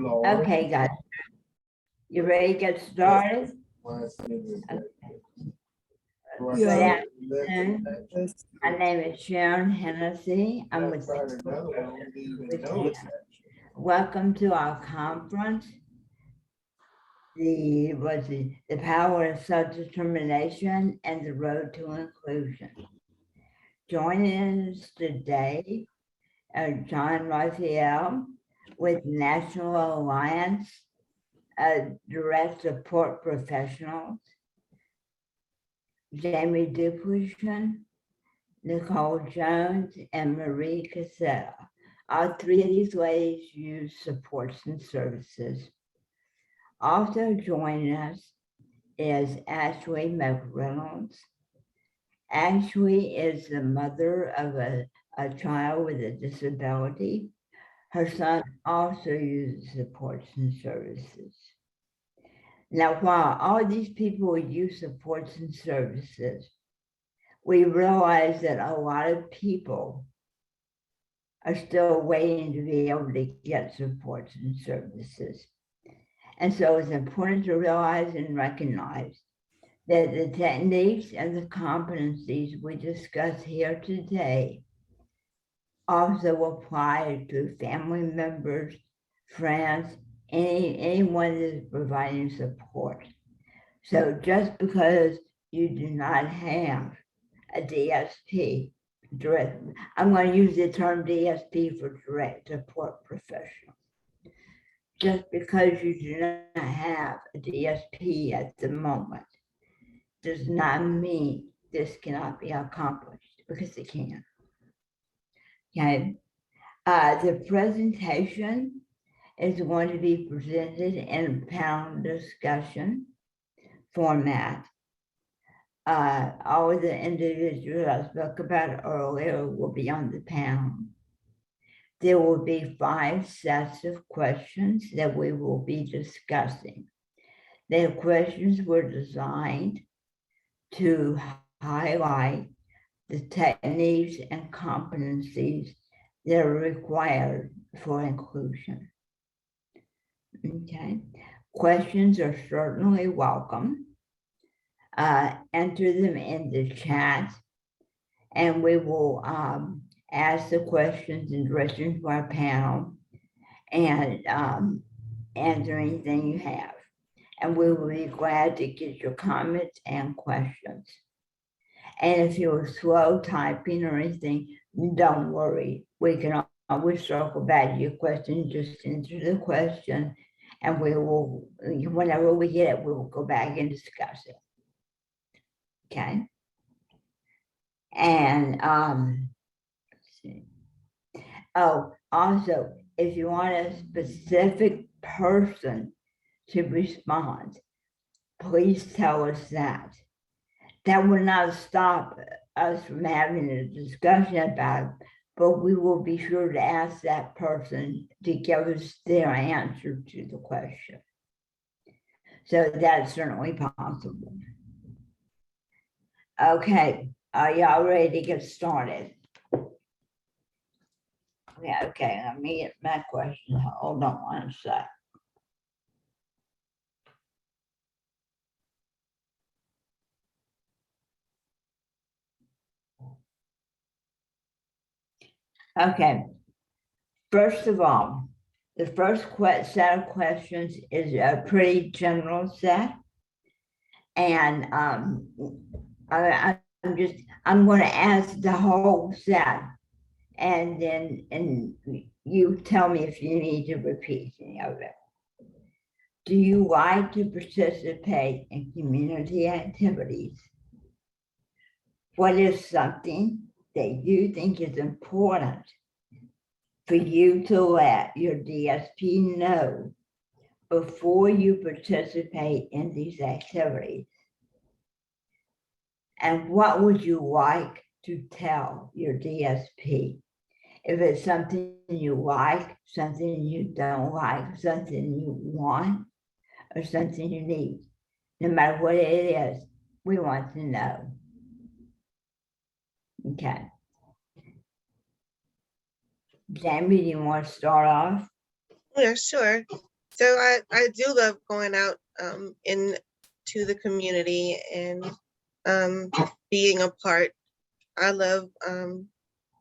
Okay, guys. You ready to get started? Good afternoon. My name is Sharon Hennessy. I'm with Louisiana. Welcome to our conference. The power of self-determination and the road to inclusion. Joining us today are John Raphael with National Alliance Direct Support Professionals, Jamie Dupushin, Nicole Jones, and Marie Cassetta. All three of these ladies use supports and services. Also joining us is Ashley McReynolds. Ashley is the mother of a child with a disability. Her son also uses supports and services. Now, while all these people use supports and services, we realize that a lot of people are still waiting to be able to get supports and services. And so it's important to realize and recognize that the techniques and the competencies we discuss here today also apply to family members, friends, anyone that is providing support. So just because you do not have a DSP, I'm going to use the term DSP for direct support professional. Just because you do not have a DSP at the moment does not mean this cannot be accomplished, because it can. Okay. The presentation is going to be presented in a panel discussion format. All of the individuals I spoke about earlier will be on the panel. There will be 5 sets of questions that we will be discussing. The questions were designed to highlight the techniques and competencies that are required for inclusion. Okay, questions are certainly welcome. Enter them in the chat, and we will ask the questions in relation to our panel and answer anything you have. And we will be glad to get your comments and questions. And if you're slow typing or anything, don't worry. We can always circle back to your question, just enter the question, and we will, whenever we get it, we will go back and discuss it. Okay. And let's see. Oh, also, if you want a specific person to respond, please tell us that. That will not stop us from having a discussion about it, but we will be sure to ask that person to give us their answer to the question. So that's certainly possible. Okay, are y'all ready to get started? Yeah, okay, let me get my question. Hold on one sec. Okay, first of all, the first set of questions is a pretty general set. And I'm going to ask the whole set, and then you tell me if you need to repeat any of it. Do you like to participate in community activities? What is something that you think is important for you to let your DSP know before you participate in these activities? And what would you like to tell your DSP? If it's something you like, something you don't like, something you want, or something you need, no matter what it is, we want to know. Okay. Jamie, do you want to start off? Yeah, sure. So I do love going out into the community and being a part. I love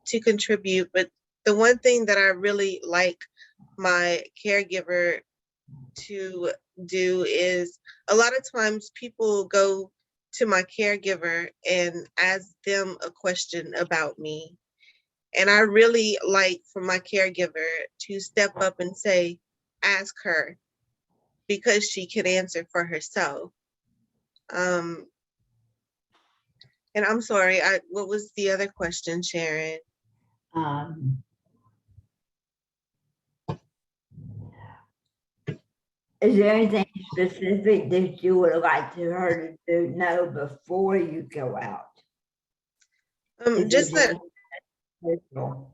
to contribute, but the one thing that I really like my caregiver to do is a lot of times people go to my caregiver and ask them a question about me. And I really like for my caregiver to step up and say, ask her, because she can answer for herself. Um, and I'm sorry, what was the other question, Sharon? Um, is there anything specific that you would like to her to know before you go out? Is Just there that personal?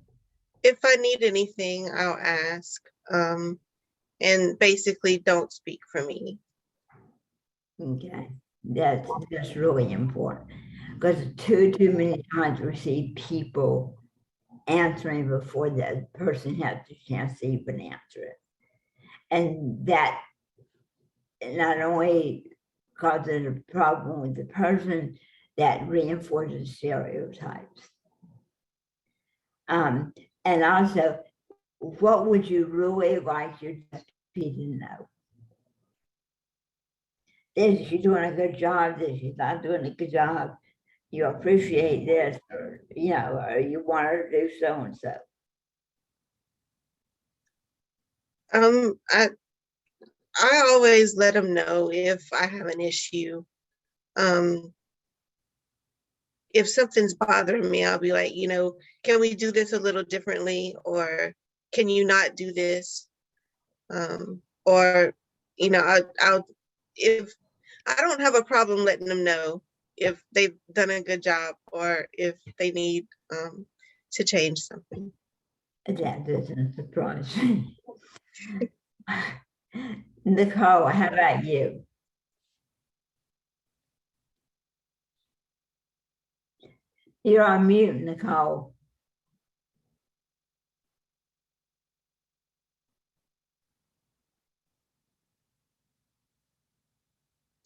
if I need anything, I'll ask. And basically don't speak for me. Okay, that's really important, because too many times we see people answering before the person has the chance to even answer it, and that not only causes a problem with the person, that reinforces stereotypes. And also, what would you really like your SP to know? Is she doing a good job? Is she not doing a good job? You appreciate this, or or you want her to do so and so. I always let them know if I have an issue. If something's bothering me, I'll be like, can we do this a little differently? Or can you not do this? Or, I'll, if I don't have a problem letting them know if they've done a good job or if they need to change something. That doesn't surprise me. Nicole, how about you? You're on mute, Nicole.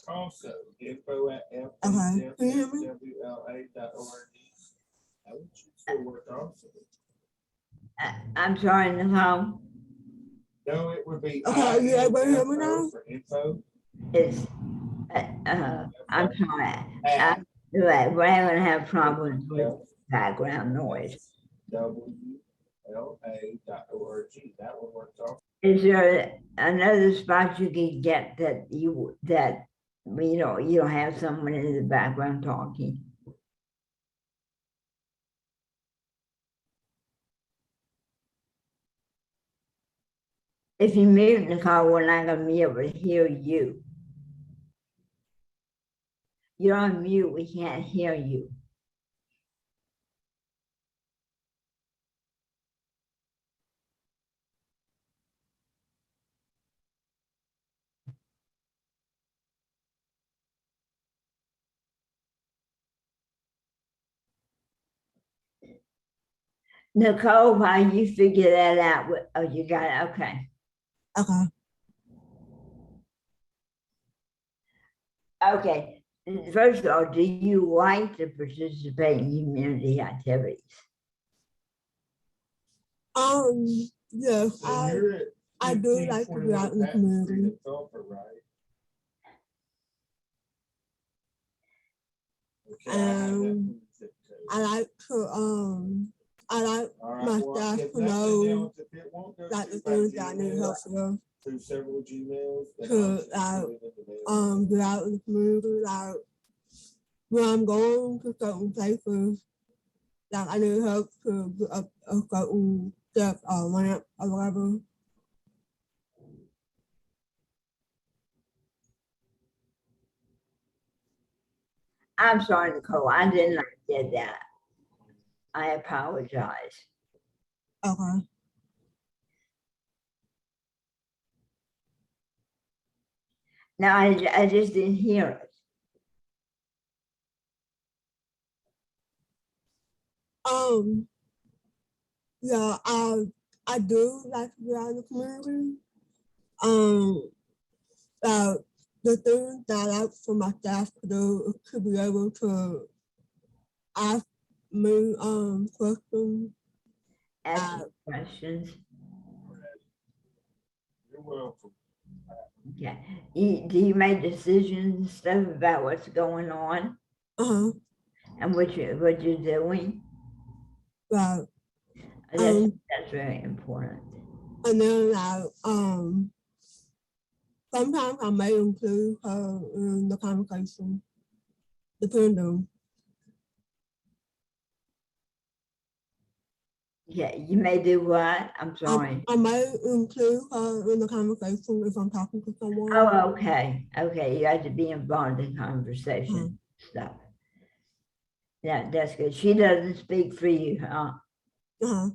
Also, info@fwla.org. I would choose to work also. I'm sorry, Nicole. No, it would be. Okay, you able to hear me now? For info. It's, I'm sorry. We're gonna have problems with background noise. WLA.org. That one works also. Is there another spot you can get that you don't have someone in the background talking? If you mute Nicole, we're not gonna be able to hear you. You're on mute, we can't hear you. Nicole, while you figure that out, oh, you got it, okay. Okay. Okay, first of all, do you like to participate in community activities? Yes, I do like to be out in the community. I like my staff to know like the things that I need help with. Through several Gmails. To be out in the community, like when I'm going to certain places, like I need help to get up a certain step or ramp or whatever. I'm sorry, Nicole, I didn't get that. I apologize. Okay. No, I just didn't hear it. Yeah, I do like to be out in the community. That the thing that I for my staff to do is to be able to ask me questions. Ask you questions. You're welcome. Okay. Do you make decisions and stuff about what's going on Uh-huh. and what you're doing? Right. That's very important. And then sometimes I may include her in the conversation, depending. Yeah, you may do what? I'm sorry. I may include her in the conversation if I'm talking to someone. Oh, okay. Okay, you have to be involved in conversation stuff. Yeah, that's good. She doesn't speak for you, huh? Uh-huh.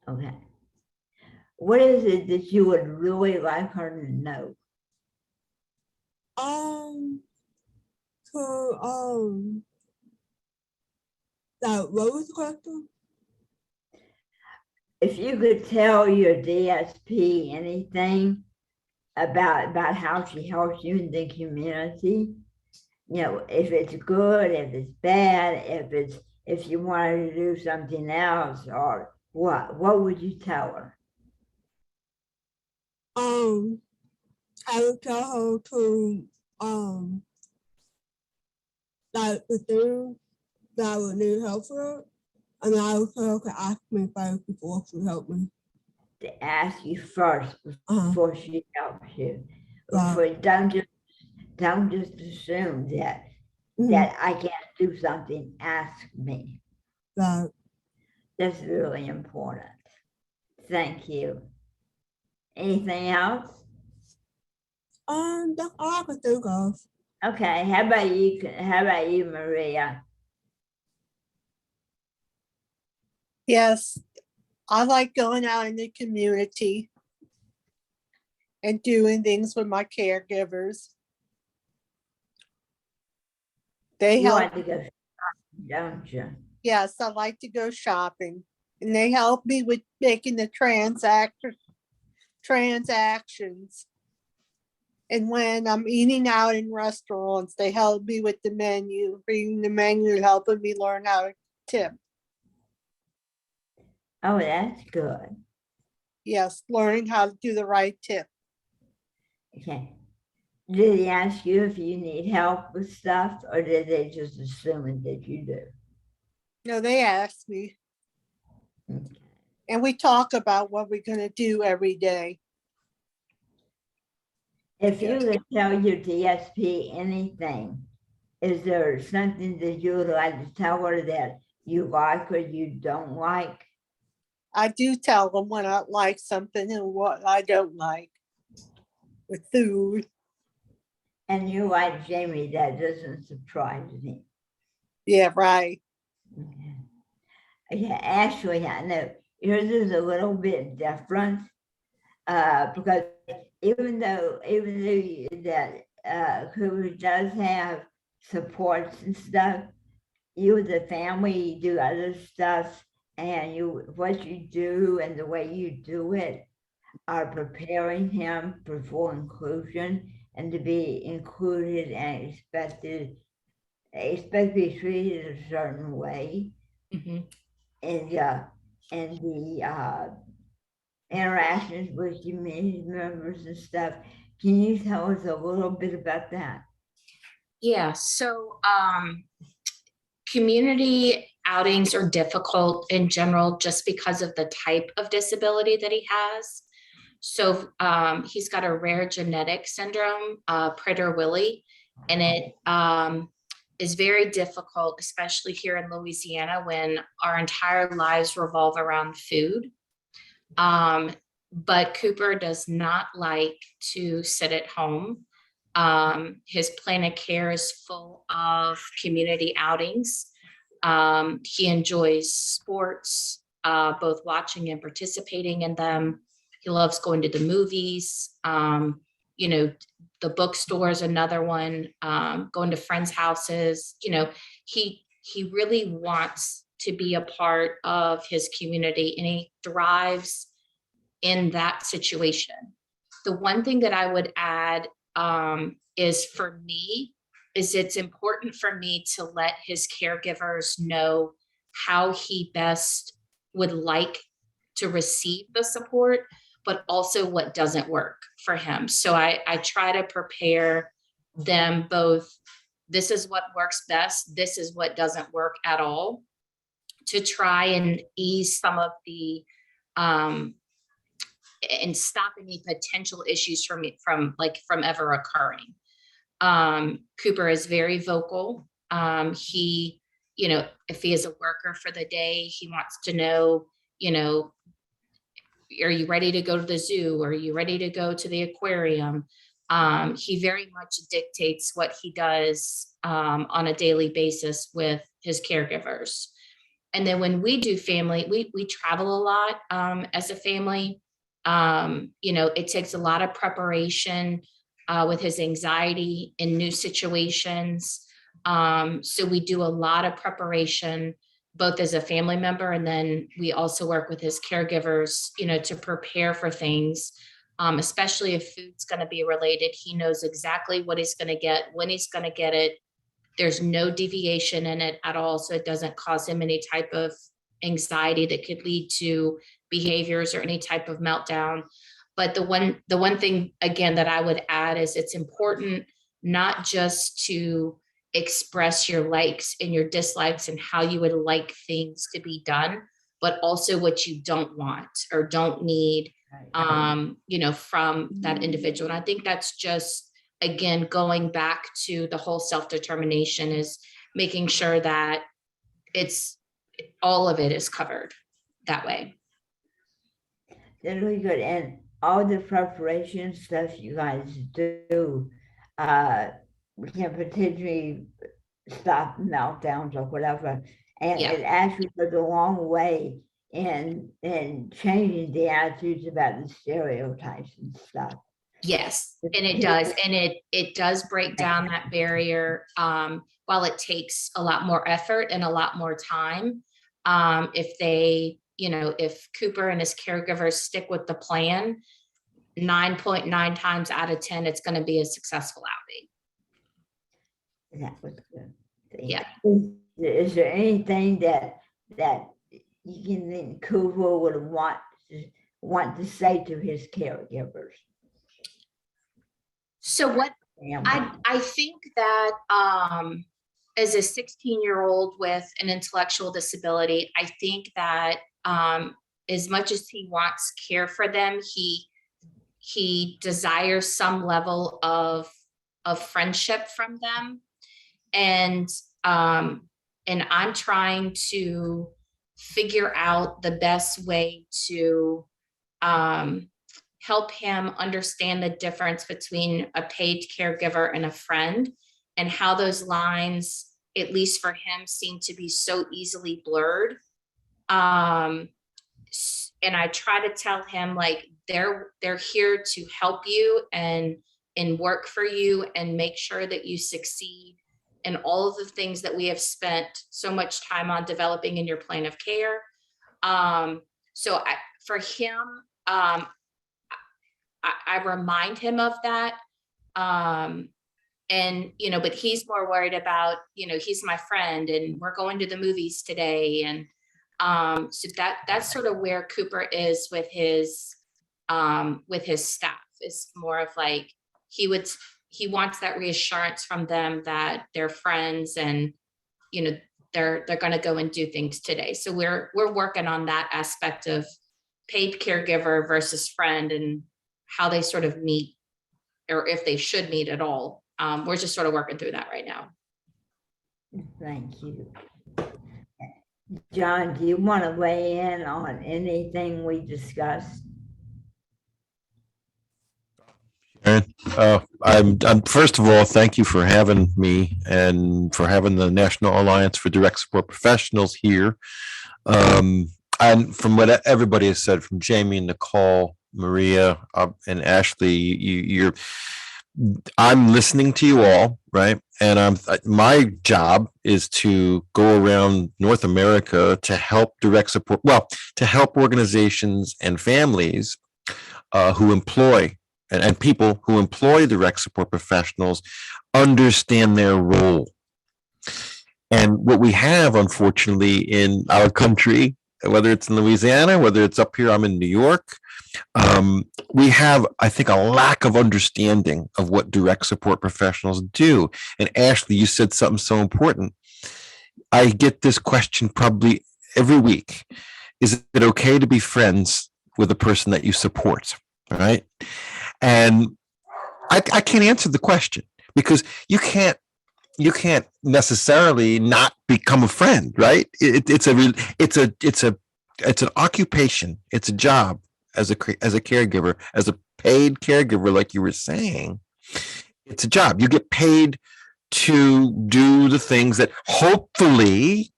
Okay. What is it that you would really like her to know? So that what was the question? If you could tell your DSP anything about how she helps you in the community, you know, if it's good, if it's bad, if you wanted to do something else, or what would you tell her? I would tell her to that the things that I would need help with, and I would tell her to ask me first before she helped me. To ask you first before she helps you. Right. Don't just assume that Mhm. that I can't do something. Ask me. Right. That's really important. Thank you. Anything else? That's all I could think of. Okay. How about you? How about you, Maria? Yes, I like going out in the community and doing things with my caregivers. They You help. want to go shopping, don't you? Yes, I like to go shopping, and they help me with making the transactions. And when I'm eating out in restaurants, they help me with the menu, reading the menu, helping me learn how to tip. Oh, that's good. Yes, learning how to do the right tip. Okay. Did he ask you if you need help with stuff, or did they just assume that you do? No, they ask me, Okay. and we talk about what we're gonna do every day. If you Yes. could tell your DSP anything, is there something that you would like to tell her that you like or you don't like? I do tell them when I like something and what I don't like with food. And you like Jamie, that doesn't surprise me. Yeah, right. Okay. Yeah, actually, I know yours is a little bit different because even though Cooper does have supports and stuff, you as a family do other stuff, and what you do and the way you do it are preparing him for full inclusion and to be included and expected to be treated a certain way. And the interactions with community members and stuff. Can you tell us a little bit about that? Yeah, so community outings are difficult in general just because of the type of disability that he has. So he's got a rare genetic syndrome, Prader-Willi, and it is very difficult, especially here in Louisiana when our entire lives revolve around food. But Cooper does not like to sit at home. His plan of care is full of community outings. He enjoys sports, both watching and participating in them. He loves going to the movies. You know, the bookstore is another one. Going to friends' houses. You know, he really wants to be a part of his community, and he thrives in that situation. The one thing that I would add is for me, is it's important for me to let his caregivers know how he best would like to receive the support, but also what doesn't work for him. So I try to prepare them both. This is what works best. This is what doesn't work at all, to try and ease some of the and stop any potential issues from ever occurring. Cooper is very vocal. He, if he is a worker for the day, he wants to know, are you ready to go to the zoo? Are you ready to go to the aquarium? He very much dictates what he does on a daily basis with his caregivers. And then when we do family, we travel a lot as a family. It takes a lot of preparation with his anxiety in new situations. So we do a lot of preparation, both as a family member, and then we also work with his caregivers, to prepare for things, especially if food's going to be related. He knows exactly what he's going to get, when he's going to get it. There's no deviation in it at all, so it doesn't cause him any type of anxiety that could lead to behaviors or any type of meltdown. But the one thing, again, that I would add is it's important not just to express your likes and your dislikes and how you would like things to be done, but also what you don't want or don't need, from that individual. And I think that's just, again, going back to the whole self-determination, is making sure that all of it is covered that way. That's really good. And all the preparation stuff you guys do can potentially stop meltdowns or whatever. And Yeah. it actually goes a long way in changing the attitudes about the stereotypes and stuff. Yes, and it does. And it does break down that barrier. While it takes a lot more effort and a lot more time, if Cooper and his caregivers stick with the plan, 9.9 times out of 10, it's going to be a successful outing. That was good. Yeah. Is there anything that you can think Cooper would want to say to his caregivers? So what I think that as a 16-year-old with an intellectual disability, I think that as much as he wants care for them, he desires some level of friendship from them. And I'm trying to figure out the best way to help him understand the difference between a paid caregiver and a friend, and how those lines, at least for him, seem to be so easily blurred. And I try to tell him, like, they're here to help you and work for you and make sure that you succeed in all of the things that we have spent so much time on developing in your plan of care. For him, I remind him of that. But he's more worried about, he's my friend and we're going to the movies today. And so that's sort of where Cooper is with his staff. It's more of like, he wants that reassurance from them that they're friends and, they're going to go and do things today. So we're working on that aspect of paid caregiver versus friend and how they sort of meet, or if they should meet at all. We're just sort of working through that right now. Thank you. John, do you want to weigh in on anything we discussed? I'm first of all, thank you for having me and for having the National Alliance for Direct Support Professionals here. And from what everybody has said, from Jamie, Nicole, Maria, and Ashley, I'm listening to you all, right? And my job is to go around North America to help to help organizations and families who employ and people who employ direct support professionals understand their role. And what we have, unfortunately, in our country, whether it's in Louisiana, whether it's up here, I'm in New York, we have, I think, a lack of understanding of what direct support professionals do. And Ashley, you said something so important. I get this question probably every week. Is it okay to be friends with a person that you support? Right. And I can't answer the question because you can't necessarily not become a friend, right? It's an occupation. It's a job as a caregiver, as a paid caregiver, like you were saying. It's a job. You get paid to do the things that hopefully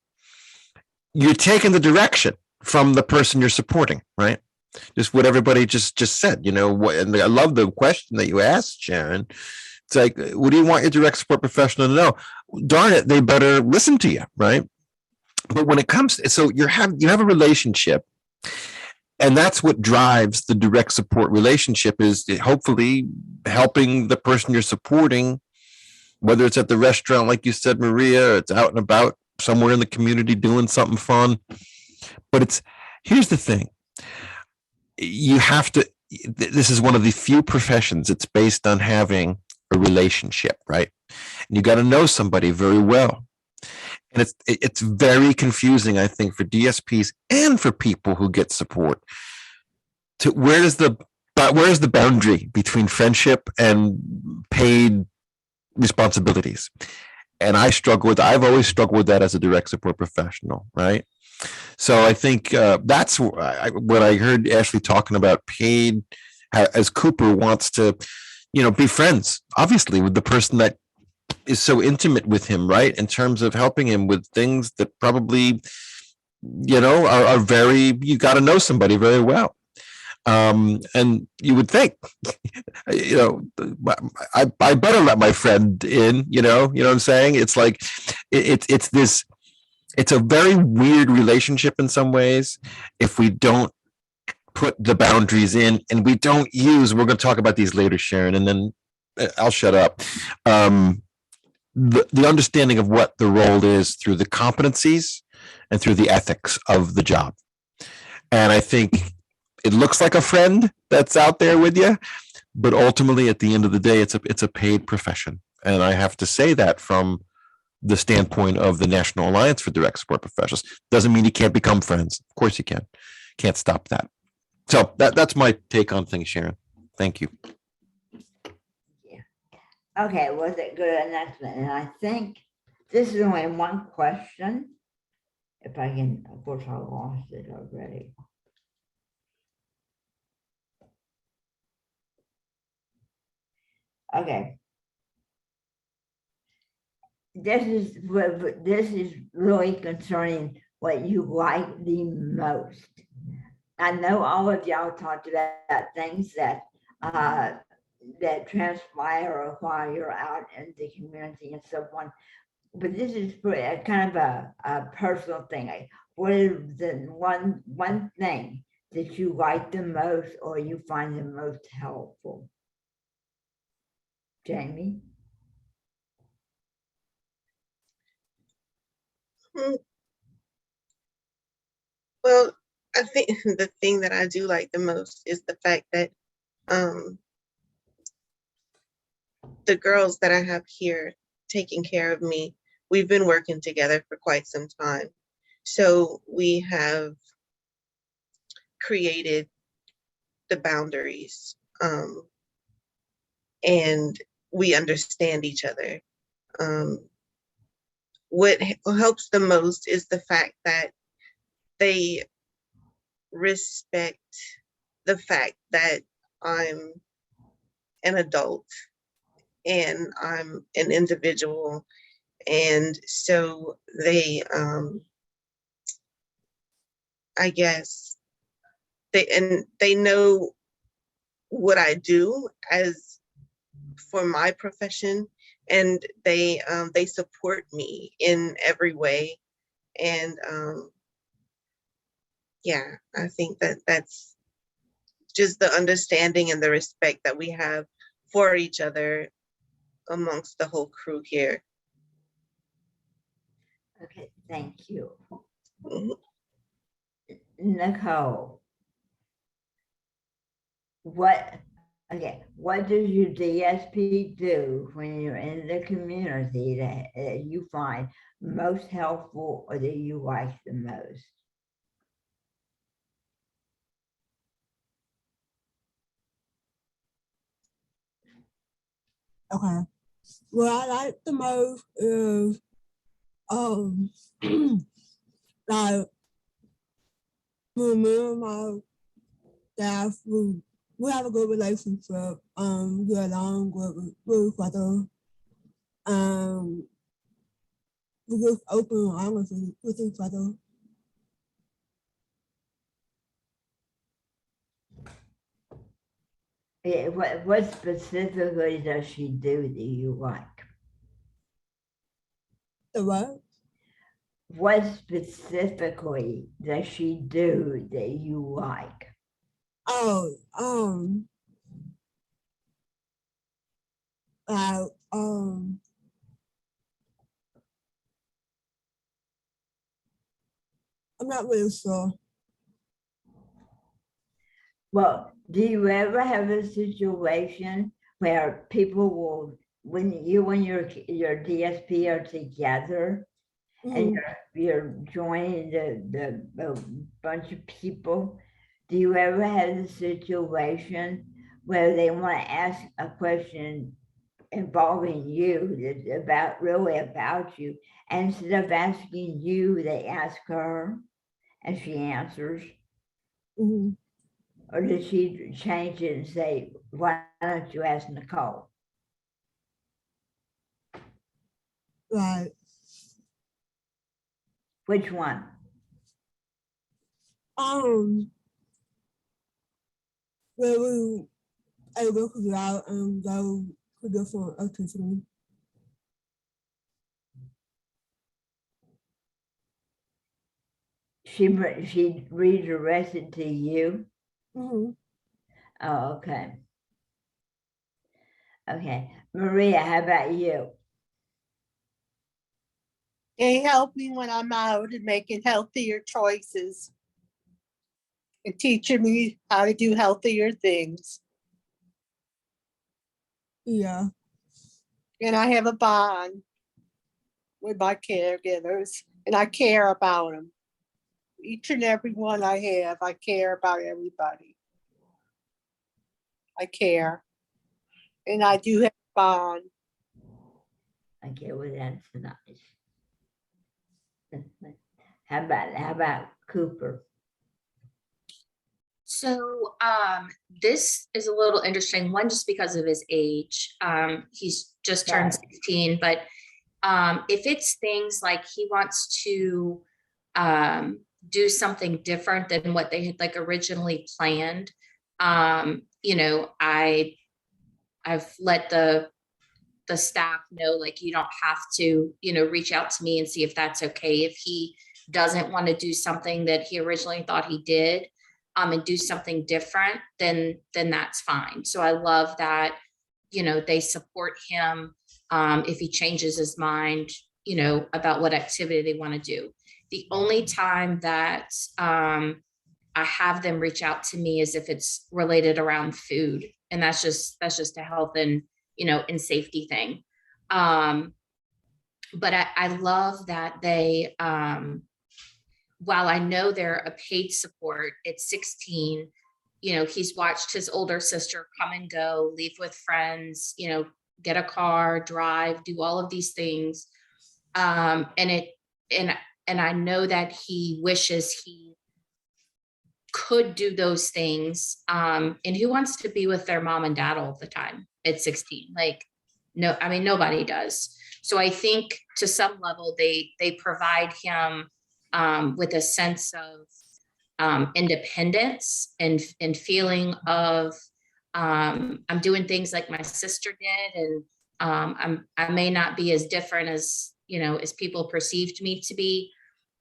you're taking the direction from the person you're supporting, right? Just what everybody just said, you know. And I love the question that you asked, Sharon. It's like, what do you want your direct support professional to know? Darn it, they better listen to you, right? But when it comes, so you have a relationship, and that's what drives the direct support relationship, is hopefully helping the person you're supporting, whether it's at the restaurant, like you said, Maria, or it's out and about somewhere in the community doing something fun. But here's the thing. You have to, this is one of the few professions it's based on having a relationship, right? And you got to know somebody very well. And it's very confusing, I think, for DSPs and for people who get support. To where is the boundary between friendship and paid responsibilities? And I've always struggled with that as a direct support professional, right? So I think that's what I heard Ashley talking about, paid, as Cooper wants to, be friends, obviously, with the person that is so intimate with him, right? In terms of helping him with things that probably, are very, you got to know somebody very well. And you would think, I better let my friend in, you know what I'm saying? It's like, it's a very weird relationship in some ways if we don't put the boundaries in, and we don't use, we're going to talk about these later, Sharon, and then I'll shut up. The understanding of what the role is through the competencies and through the ethics of the job. And I think it looks like a friend that's out there with you, but ultimately at the end of the day, it's a paid profession. And I have to say that from the standpoint of the National Alliance for Direct Support Professionals. Doesn't mean you can't become friends. Of course you can. Can't stop that. So that's my take on things, Sharon. Thank you. Okay, was it good announcement? And I think this is only one question. If I can, of course, I lost it already. Okay. This is really concerning what you like the most. I know all of y'all talked about things that that transpire while you're out in the community and so on. But this is kind of a personal thing. What is the one thing that you like the most or you find the most helpful? Jamie? Well, I think the thing that I do like the most is the fact that the girls that I have here taking care of me, we've been working together for quite some time. So we have created the boundaries, and we understand each other. What helps the most is the fact that they respect the fact that I'm an adult and I'm an individual. And so they, I guess, they know what I do as for my profession, and they support me in every way. And yeah, I think that's just the understanding and the respect that we have for each other amongst the whole crew here. Okay, thank you. Mhm. Nicole, what does your DSP do when you're in the community that you find most helpful or that you like the most? Okay. What I like the most is like when me and my staff we have a good relationship. Get along with each other. We just open and honest with each other. Yeah, what specifically does she do that you like? The what? What specifically does she do that you like? Oh, like I'm not really sure. Well, do you ever have a situation where people will, when you and your DSP are together and Mhm. you're joining the bunch of people, do you ever have a situation where they want to ask a question involving you about you, and instead of asking you, they ask her and she answers? Mhm. Or did she change it and say, why don't you ask Nicole? Like Which one? where we able to go out and go to different activities. She redirected to you? Mm-hmm. Oh, okay. Okay. Maria, how about you? They help me when I'm out and making healthier choices and teaching me how to do healthier things. Yeah. And I have a bond with my caregivers and I care about them. Each and every one I have, I care about everybody. I care. And I do have a bond. Okay, well, that's nice. How about Cooper? So this is a little interesting, one, just because of his age. He's just turned Right. 16, but if it's things like he wants to do something different than what they had like originally planned, you know, I've let the staff know, like, you don't have to, you know, reach out to me and see if that's okay. If he doesn't want to do something that he originally thought he did, and do something different, then that's fine. So I love that, you know, they support him if he changes his mind, you know, about what activity they want to do. The only time that I have them reach out to me is if it's related around food, and that's just a health and, you know, and safety thing. But I love that they, while I know they're a paid support at 16, you know, he's watched his older sister come and go, leave with friends, you know, get a car, drive, do all of these things. And it, and I know that he wishes he could do those things. And who wants to be with their mom and dad all the time at 16? Like, no, I mean, nobody does. So I think to some level, they provide him with a sense of independence and feeling of I'm doing things like my sister did, and I may not be as different as, you know, as people perceived me to be.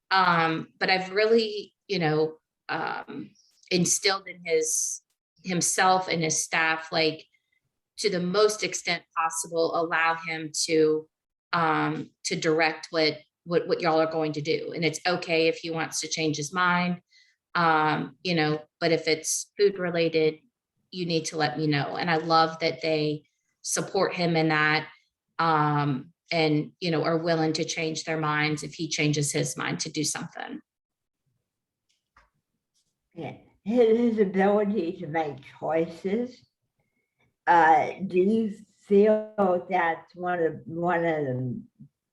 But I've really, you know, instilled in his himself and his staff, like, to the most extent possible, allow him to direct what y'all are going to do. And it's okay if he wants to change his mind, you know, but if it's food related, you need to let me know. And I love that they support him in that, and, you know, are willing to change their minds if he changes his mind to do something. Yeah. His ability to make choices. Do you feel that's one of the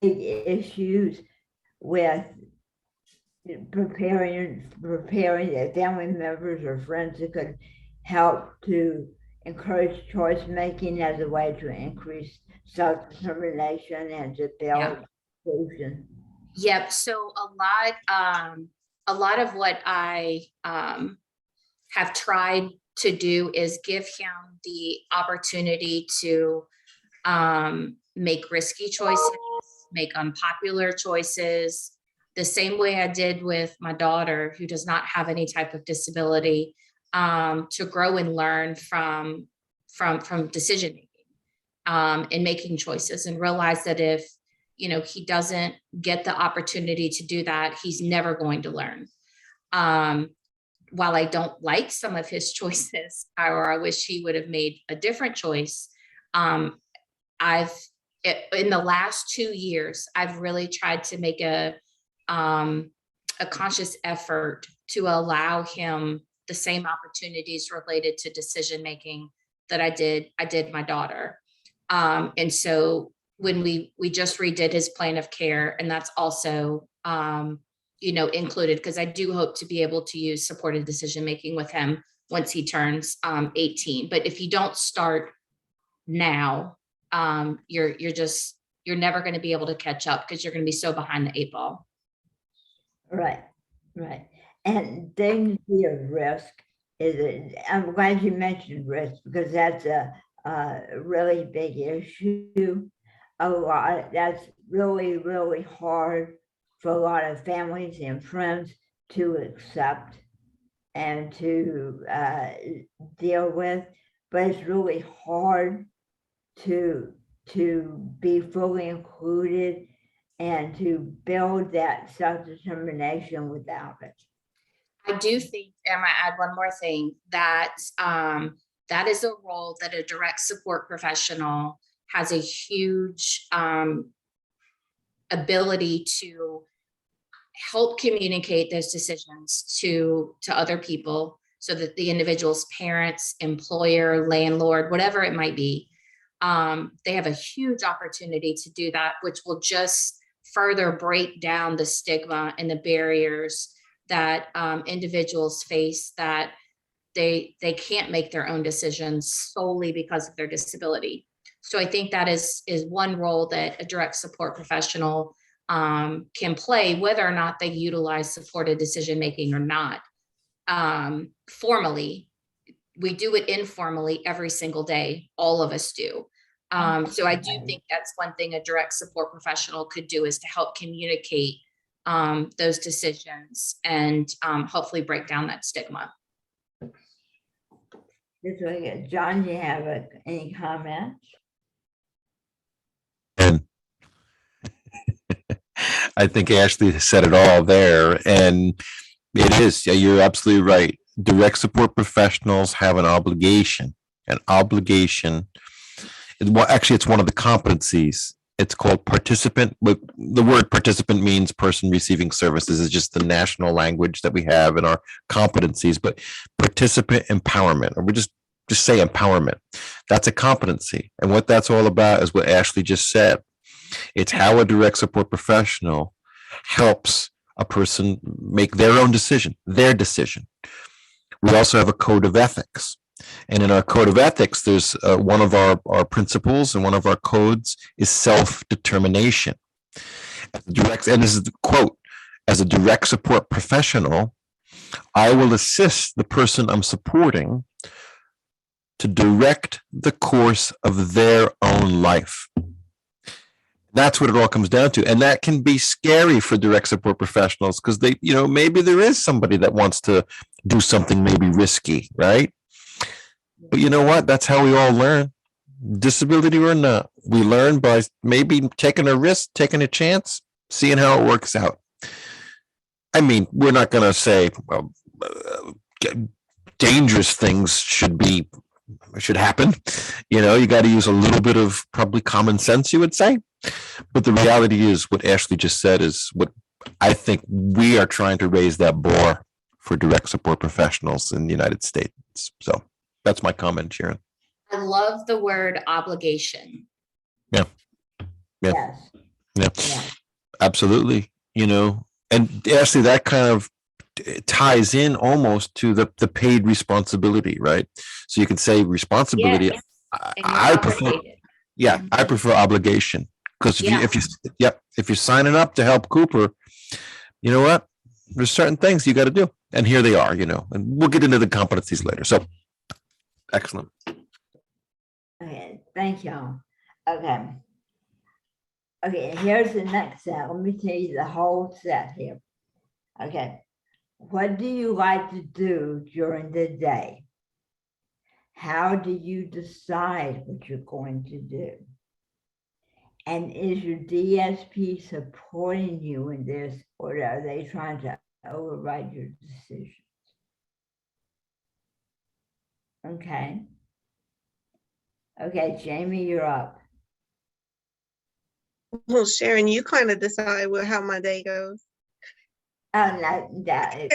big issues with preparing the family members or friends that could help to encourage choice making as a way to increase self-determination and to build inclusion? Yep. So a lot of what I have tried to do is give him the opportunity to make risky choices, make unpopular choices, the same way I did with my daughter, who does not have any type of disability, to grow and learn from decision making, and making choices, and realize that if, you know, he doesn't get the opportunity to do that, he's never going to learn. While I don't like some of his choices, or I wish he would have made a different choice, in the last 2 years, I've really tried to make a conscious effort to allow him the same opportunities related to decision making that I did my daughter. And so when we just redid his plan of care, and that's also you know, included, because I do hope to be able to use supported decision making with him once he turns 18. But if you don't start now, you're never going to be able to catch up, because you're going to be so behind the 8 ball. Right. And dignity of risk I'm glad you mentioned risk, because that's a really big issue. That's really, really hard for a lot of families and friends to accept and to deal with, but it's really hard to be fully included and to build that self-determination without it. I do think, and I add one more thing, that that is a role that a direct support professional has a huge ability to help communicate those decisions to other people, so that the individual's parents, employer, landlord, whatever it might be, they have a huge opportunity to do that, which will just further break down the stigma and the barriers that individuals face, that they can't make their own decisions solely because of their disability. So I think that is one role that a direct support professional can play, whether or not they utilize supported decision making or not. Formally, we do it informally every single day. All of us do. So I do think that's one thing a direct support professional could do, is to help communicate those decisions and hopefully break down that stigma. This way, John, do you have any comments? And I think Ashley said it all there. And it is, yeah, you're absolutely right. Direct support professionals have an obligation. Actually, it's one of the competencies. It's called participant. The word participant means person receiving services. Is just the national language that we have in our competencies. But participant empowerment, or we just say empowerment, that's a competency. And what that's all about is what Ashley just said. It's how a direct support professional helps a person make their own decision, their decision. We also have a code of ethics. And in our code of ethics, there's one of our principles, and one of our codes is self-determination. And this is the quote: as a direct support professional, I will assist the person I'm supporting to direct the course of their own life. That's what it all comes down to. And that can be scary for direct support professionals, because maybe there is somebody that wants to do something maybe risky, right? But you know what? That's how we all learn. Disability or not, we learn by maybe taking a risk, taking a chance, seeing how it works out. I mean, we're not going to say dangerous things should happen. You know, you got to use a little bit of probably common sense, you would say. But the reality is, what Ashley just said is what I think we are trying to raise that bar for direct support professionals in the United States. So that's my comment, Sharon. I love the word obligation. Yeah. Yes, Yeah. yeah. Absolutely. You know, and Ashley, that kind of ties in almost to the paid responsibility, right? So you can say responsibility. Yes, and you're I prefer, obligated. yeah, I prefer obligation, because Yeah. if you're signing up to help Cooper, you know what? There's certain things you got to do, and here they are. You know, and we'll get into the competencies later. So, excellent. Okay, thank y'all. Okay. Okay, here's the next set. Let me tell you the whole set here. Okay. What do you like to do during the day? How do you decide what you're going to do? And is your DSP supporting you in this, or are they trying to override your decisions? Okay. Okay, Jamie, you're up. Well, Sharon, you kind of decide how my day goes. Oh, no, that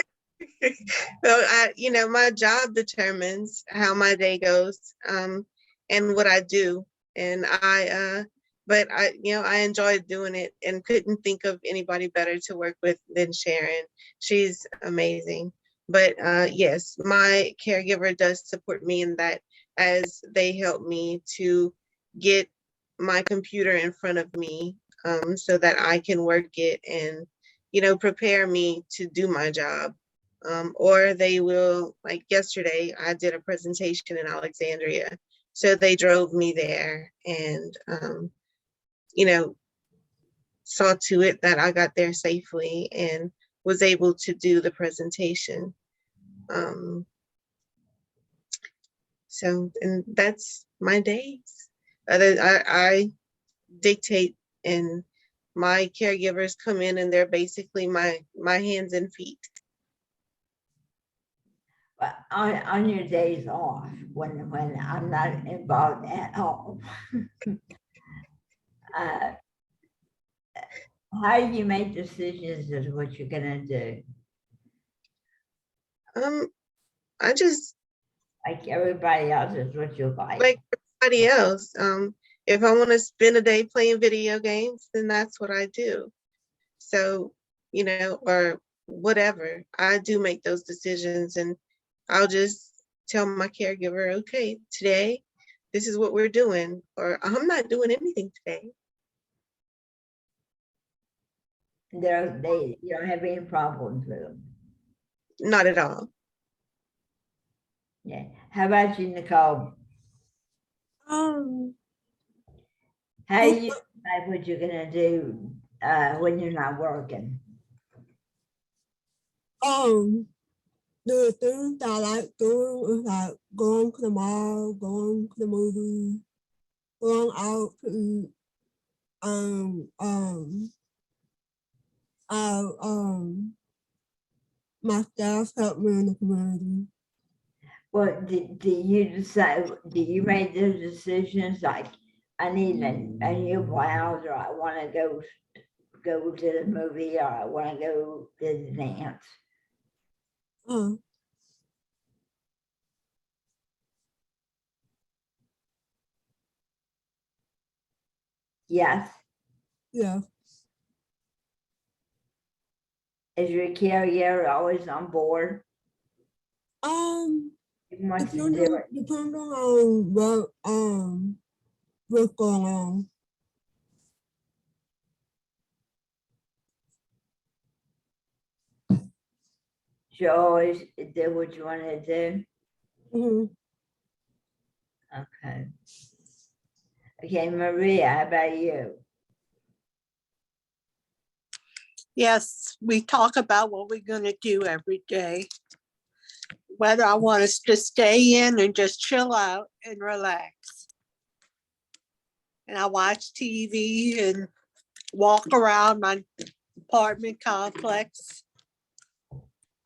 So my job determines how my day goes, and what I do. And but I enjoy doing it and couldn't think of anybody better to work with than Sharon. She's amazing. But yes, my caregiver does support me in that, as they help me to get my computer in front of me, so that I can work it and, prepare me to do my job. Or they will, like yesterday, I did a presentation in Alexandria. So they drove me there and, saw to it that I got there safely and was able to do the presentation. And that's my days. I dictate, and my caregivers come in and they're basically my hands and feet. but on your days off, when I'm not involved at all, how do you make decisions as what you're gonna do? I just, Like everybody else is what you like. like everybody else, if I want to spend a day playing video games, then that's what I do. So, or whatever, I do make those decisions, and I'll just tell my caregiver, okay, today, this is what we're doing, or I'm not doing anything today. You don't have any problems with them. Not at all. Yeah. How about you, Nicole? Um, How do you decide what you're gonna do when you're not working? the things I like doing is like going to the mall, going to the movie, going out to eat. My staff help me in the community. Well, do you decide? Do you make those decisions like I need a new blouse, or I want to go to the movie, or I want to go to the dance? Yes. Yeah. Is your caregiver always on board? He wants to do it. Depending on what's going on. You always do what you want to do. Mhm. Okay. Okay, Maria, how about you? Yes, we talk about what we're gonna do every day. whether I want to just stay in and just chill out and relax. And I watch TV and walk around my apartment complex.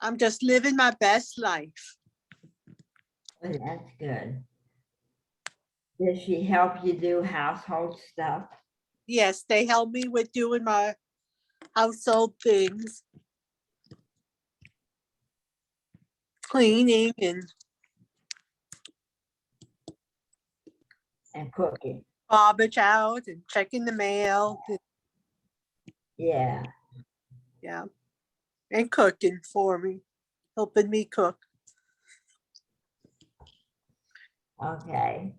I'm just living my best life. Well, that's good. Does she help you do household stuff? Yes, they help me with doing my household things, cleaning and And cooking? garbage out and checking the mail. Yeah. Yeah, and cooking for me, helping me cook. Okay.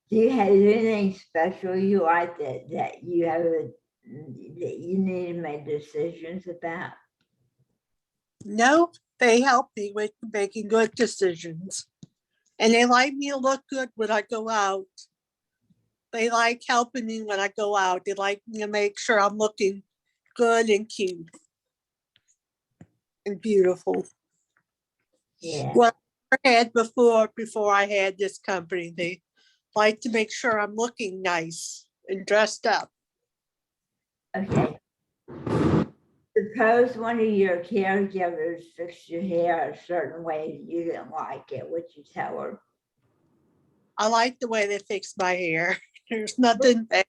Do you have anything special you like that you have that you need to make decisions about? No, they help me with making good decisions. And they like me to look good when I go out. They like helping me when I go out. They like me to make sure I'm looking good and cute and beautiful. Yeah. What I had before I had this company, they like to make sure I'm looking nice and dressed up. Okay. Suppose one of your caregivers fixed your hair a certain way and you didn't like it, would you tell her? I like the way they fix my hair. There's nothing bad.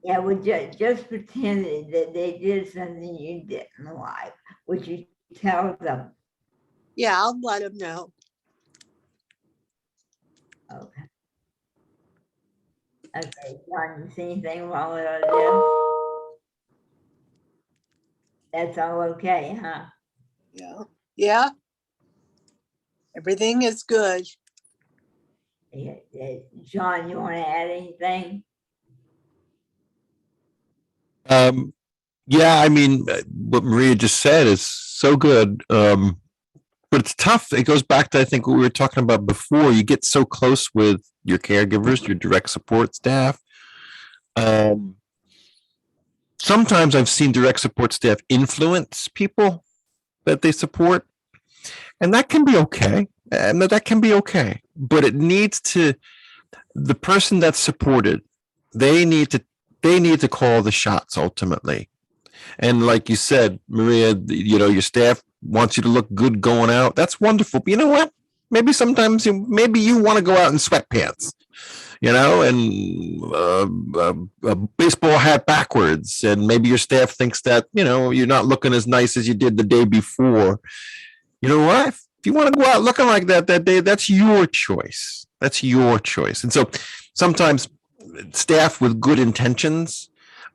Yeah, well, just pretending that they did something you didn't like, would you tell them? Yeah, I'll let them know. Okay. Okay, John, you see anything wrong with all this? That's all okay, huh? Yeah. Yeah. Everything is good. Yeah, John, you want to add anything? Yeah, I mean, what Maria just said is so good. But it's tough. It goes back to, I think, what we were talking about before. You get so close with your caregivers, your direct support staff. Sometimes I've seen direct support staff influence people that they support, and that can be okay. And that can be okay. But it needs to, the person that's supported, they need to call the shots ultimately. And like you said, Maria, your staff wants you to look good going out. That's wonderful. But you know what? Maybe sometimes maybe you want to go out in sweatpants, and a baseball hat backwards. And maybe your staff thinks that, you're not looking as nice as you did the day before. You know what? If you want to go out looking like that day, that's your choice. That's your choice. And so sometimes staff with good intentions,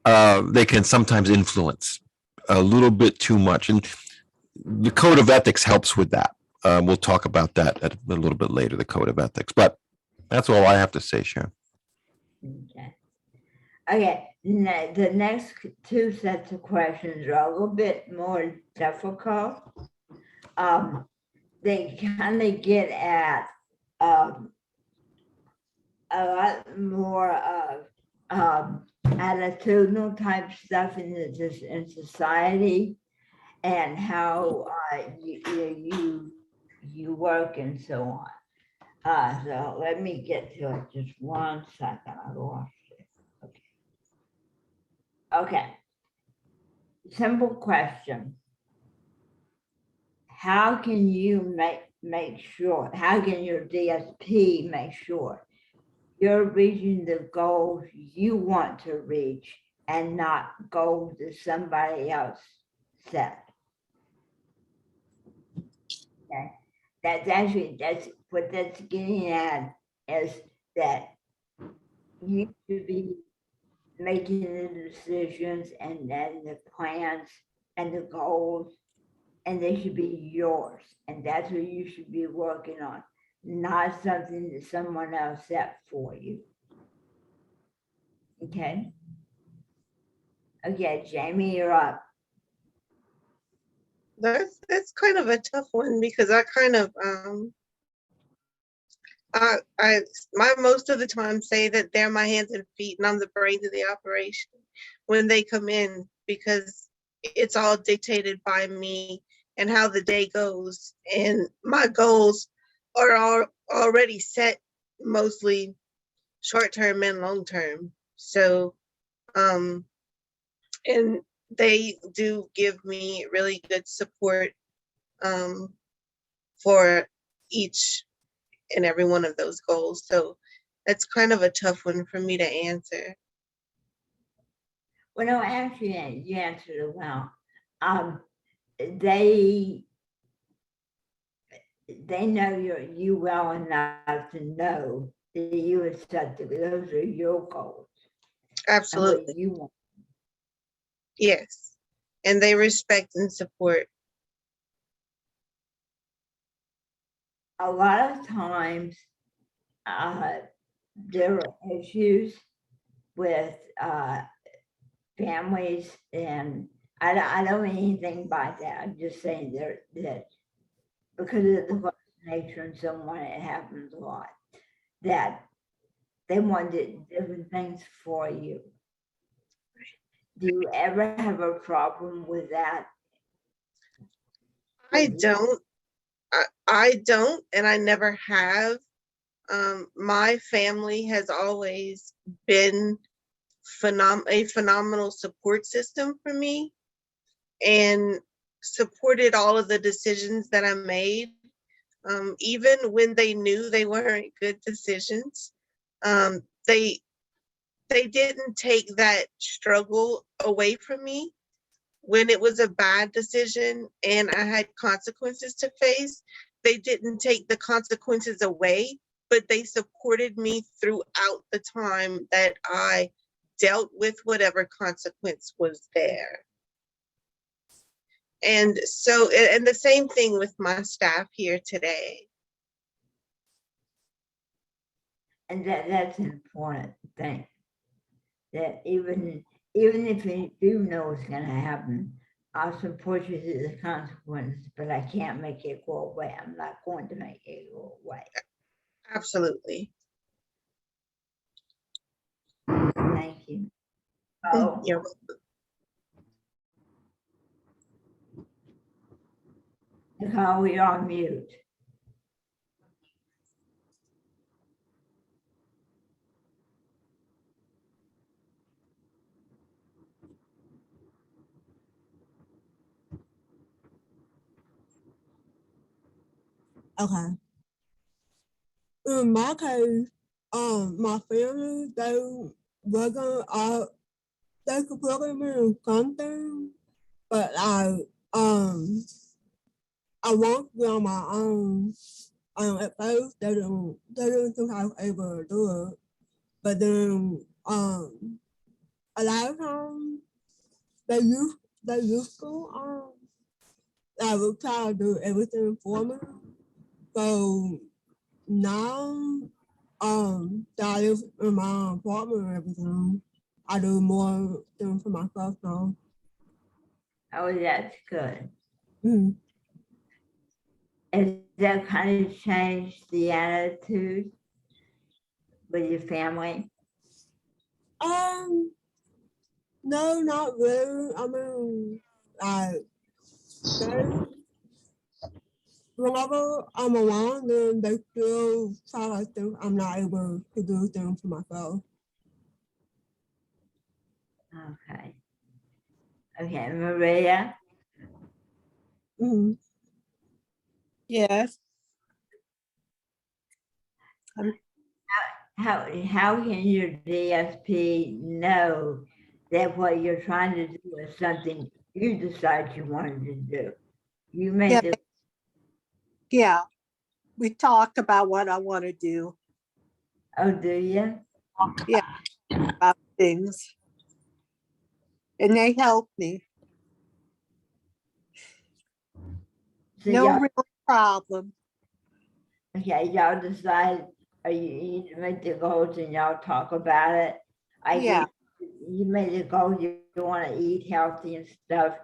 they can sometimes influence a little bit too much. And the code of ethics helps with that. We'll talk about that a little bit later, the code of ethics. But that's all I have to say, Sharon. Okay. Okay, the next two sets of questions are a little bit more difficult. They kind of get at a lot more of attitudinal type stuff in society and how you work and so on. So let me get to it. Just 1 second. I lost it. Okay. Simple question. How can you make sure, how can your DSP make sure you're reaching the goals you want to reach and not goals that somebody else set? Okay. That's what that's getting at, is that you should be making the decisions and then the plans and the goals, and they should be yours. And that's what you should be working on, not something that someone else set for you. Okay? Okay, Jamie, you're up. That's kind of a tough one because I kind of I most of the time say that they're my hands and feet and I'm the brains of the operation when they come in, because it's all dictated by me and how the day goes. And my goals are already set, mostly short term and long term. So, and they do give me really good support um, for each and every one of those goals. So that's kind of a tough one for me to answer. Well, no, actually, you answered it well. They know you well enough to know that you have set those are your goals and Absolutely. what you want. Yes. And they respect and support. A lot of times, there are issues with families, and I don't mean anything by that. I'm just saying that because of the nature and so on, it happens a lot, that they wanted different things for you. Do you ever have a problem with that? I don't. I don't, and I never have. My family has always been a phenomenal support system for me, and supported all of the decisions that I made, even when they knew they weren't good decisions. Um, they didn't take that struggle away from me when it was a bad decision and I had consequences to face. They didn't take the consequences away, but they supported me throughout the time that I dealt with whatever consequence was there. And so, and the same thing with my staff here today. And that's an important thing. That even if you do know it's going to happen, I'll support you through the consequences, but I can't make it go away. I'm not going to make it go away. Absolutely. Thank you. Oh, You're Nicole, you're on mute. Okay. In my case, my family, they wasn't, they supported me in something, but I want to be on my own. At first, they didn't think I was able to do it. But then, a lot of times, they used to, I would try to do everything for me. So now, that I live in my apartment and everything, I do more things for myself now. Oh, that's good. Mhm. Has that kind of changed the attitude with your family? No, not really. I mean, like, they, whenever I'm around them, they still try to think I'm not able to do things for myself. Okay. Okay, Maria, Mm-hmm. Yes. how can your DSP know that what you're trying to do is something you decide you wanted to do? You made Yeah. the Yeah. We talked about what I want to do. oh, do you? Yeah. About things. And they helped me. So No y'all, real problem. okay, y'all decide, or you make the goals and y'all talk about it. Yeah. You made the goal, you want to eat healthy and stuff,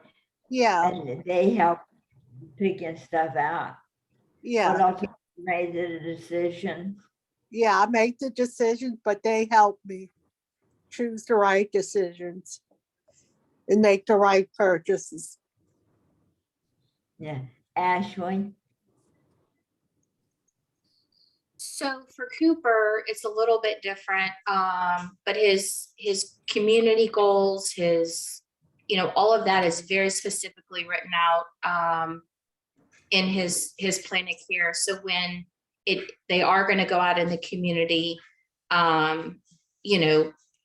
Yeah. and they help picking stuff out. But Yeah. also made the decision. Yeah. I make the decisions, but they help me choose the right decisions and make the right purchases. Yeah, Ashley. So for Cooper, it's a little bit different. But his community goals, his, all of that is very specifically written out in his plan of care. So when they are going to go out in the community,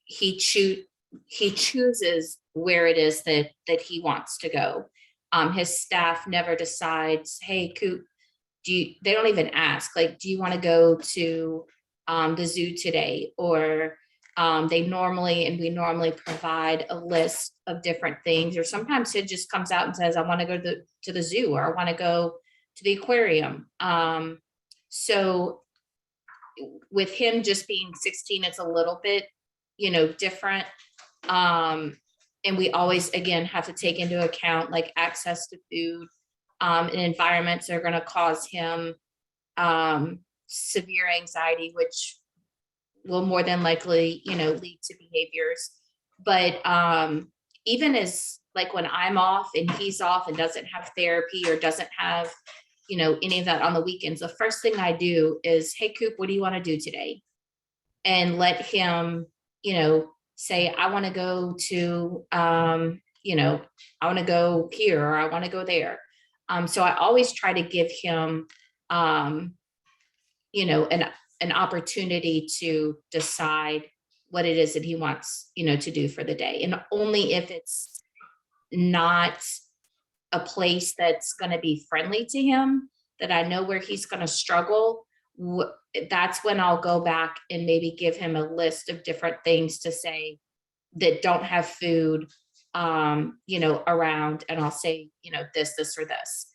he chooses where it is that he wants to go. His staff never decides, hey, Coop, they don't even ask, like, do you want to go to the zoo today? Or we normally provide a list of different things, or sometimes it just comes out and says, I want to go to the zoo, or I want to go to the aquarium. So with him just being 16, it's a little bit, different. And we always, again, have to take into account like access to food, and environments that are going to cause him severe anxiety, which will more than likely, lead to behaviors. But even as like when I'm off and he's off and doesn't have therapy or doesn't have, any of that on the weekends, the first thing I do is, hey, Coop, what do you want to do today? And let him, say, I want to go to, I want to go here, or I want to go there. So I always try to give him, an opportunity to decide what it is that he wants, to do for the day. And only if it's not a place that's going to be friendly to him, that I know where he's going to struggle, that's when I'll go back and maybe give him a list of different things to say that don't have food, around, and I'll say, this, or this,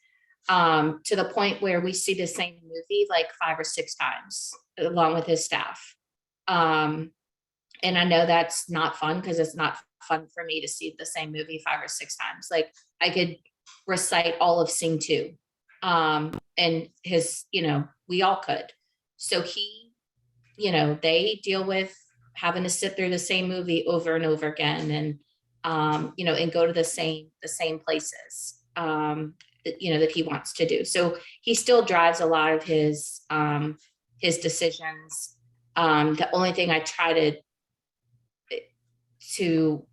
to the point where we see the same movie like 5 or 6 times along with his staff. And I know that's not fun, because it's not fun for me to see the same movie 5 or 6 times. Like, I could recite all of scene 2, and his, we all could. So he, they deal with having to sit through the same movie over and over again, and and go to the same places that he wants to do. So he still drives a lot of his decisions. The only thing I try to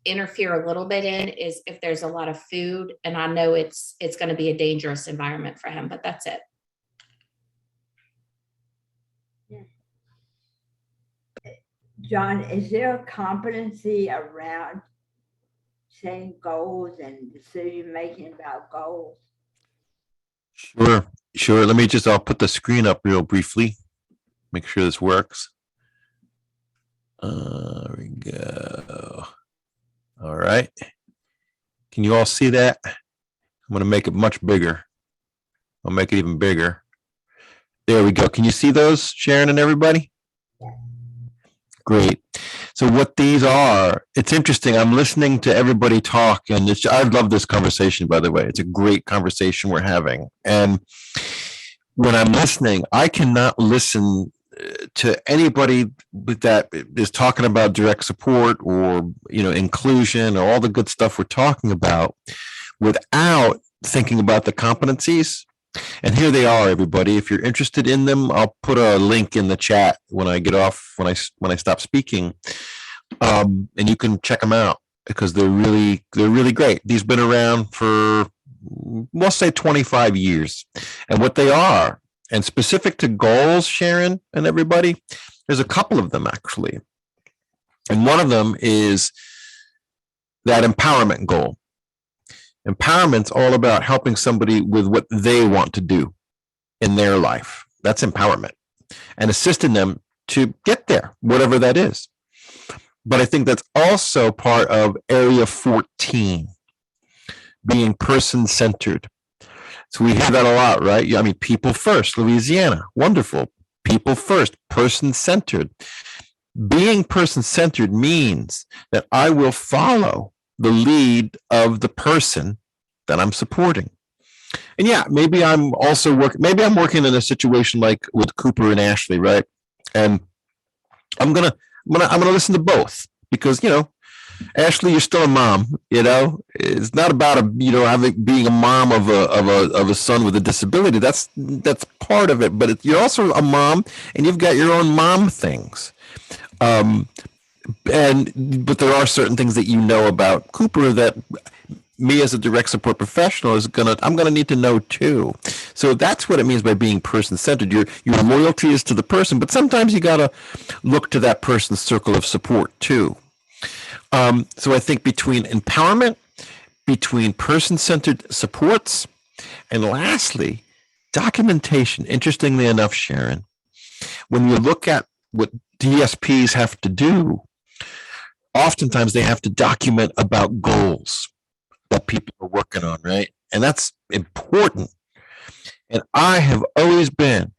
interfere a little bit in is if there's a lot of food and I know it's going to be a dangerous environment for him, but that's it. John, is there a competency around setting goals and decision making about goals? Sure. I'll put the screen up real briefly. Make sure this works. There we go. All right. Can you all see that? I'm going to make it much bigger. I'll make it even bigger. There we go. Can you see those, Sharon and everybody? Great. So what these are, it's interesting. I'm listening to everybody talk, and I love this conversation, by the way. It's a great conversation we're having. And when I'm listening, I cannot listen to anybody that is talking about direct support or, inclusion or all the good stuff we're talking about without thinking about the competencies. And here they are, everybody. If you're interested in them, I'll put a link in the chat when I get off, when I stop speaking, and you can check them out because they're really great. These have been around for, we'll say, 25 years, and what they are, and specific to goals, Sharon and everybody, there's a couple of them actually, and one of them is that empowerment goal. Empowerment's all about helping somebody with what they want to do in their life. That's empowerment, and assisting them to get there, whatever that is. But I think that's also part of area 14, being person-centered. So we hear that a lot, right? I mean, people first, Louisiana, wonderful. People first, person-centered. Being person-centered means that I will follow the lead of the person that I'm supporting. And yeah, maybe I'm working in a situation like with Cooper and Ashley, right? And I'm gonna listen to both because Ashley, you're still a mom. It's not about having being a mom of a son with a disability. That's part of it, but you're also a mom, and you've got your own mom things. Um, but there are certain things that you know about Cooper that me as a direct support professional I'm gonna need to know too. So that's what it means by being person centered. Your loyalty is to the person, but sometimes you gotta look to that person's circle of support too. So I think between empowerment, between person centered supports, and lastly, documentation. Interestingly enough, Sharon, when you look at what DSPs have to do, oftentimes they have to document about goals that people are working on, right? And that's important. And I have always been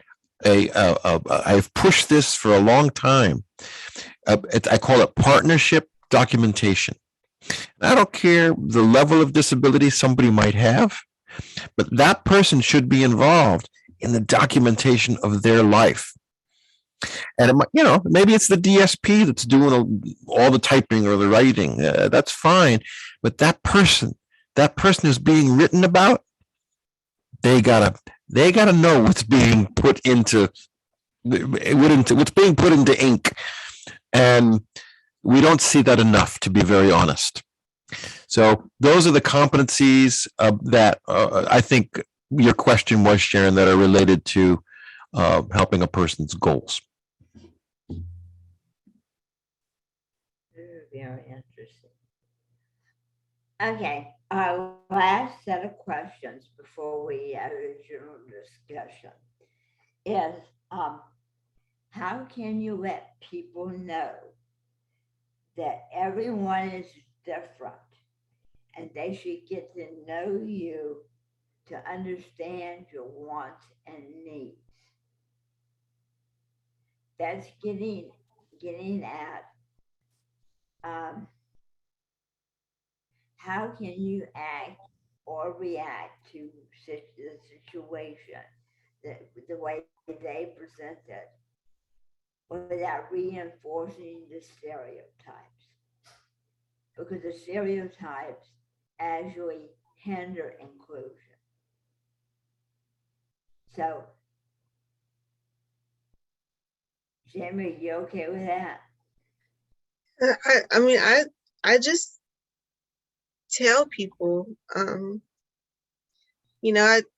I've pushed this for a long time. I call it partnership documentation. I don't care the level of disability somebody might have, but that person should be involved in the documentation of their life. And maybe it's the DSP that's doing all the typing or the writing. That's fine, but that person who's being written about, they gotta know what's being put into ink, and we don't see that enough, to be very honest. So those are the competencies that I think your question was, Sharon, that are related to helping a person's goals. Very interesting. Okay, our last set of questions before we have a general discussion is how can you let people know that everyone is different and they should get to know you to understand your wants and needs? That's getting at how can you act or react to the situation, the way they present it, without reinforcing the stereotypes, because the stereotypes actually hinder inclusion. So, Jamie, you okay with that? I mean, I just tell people, I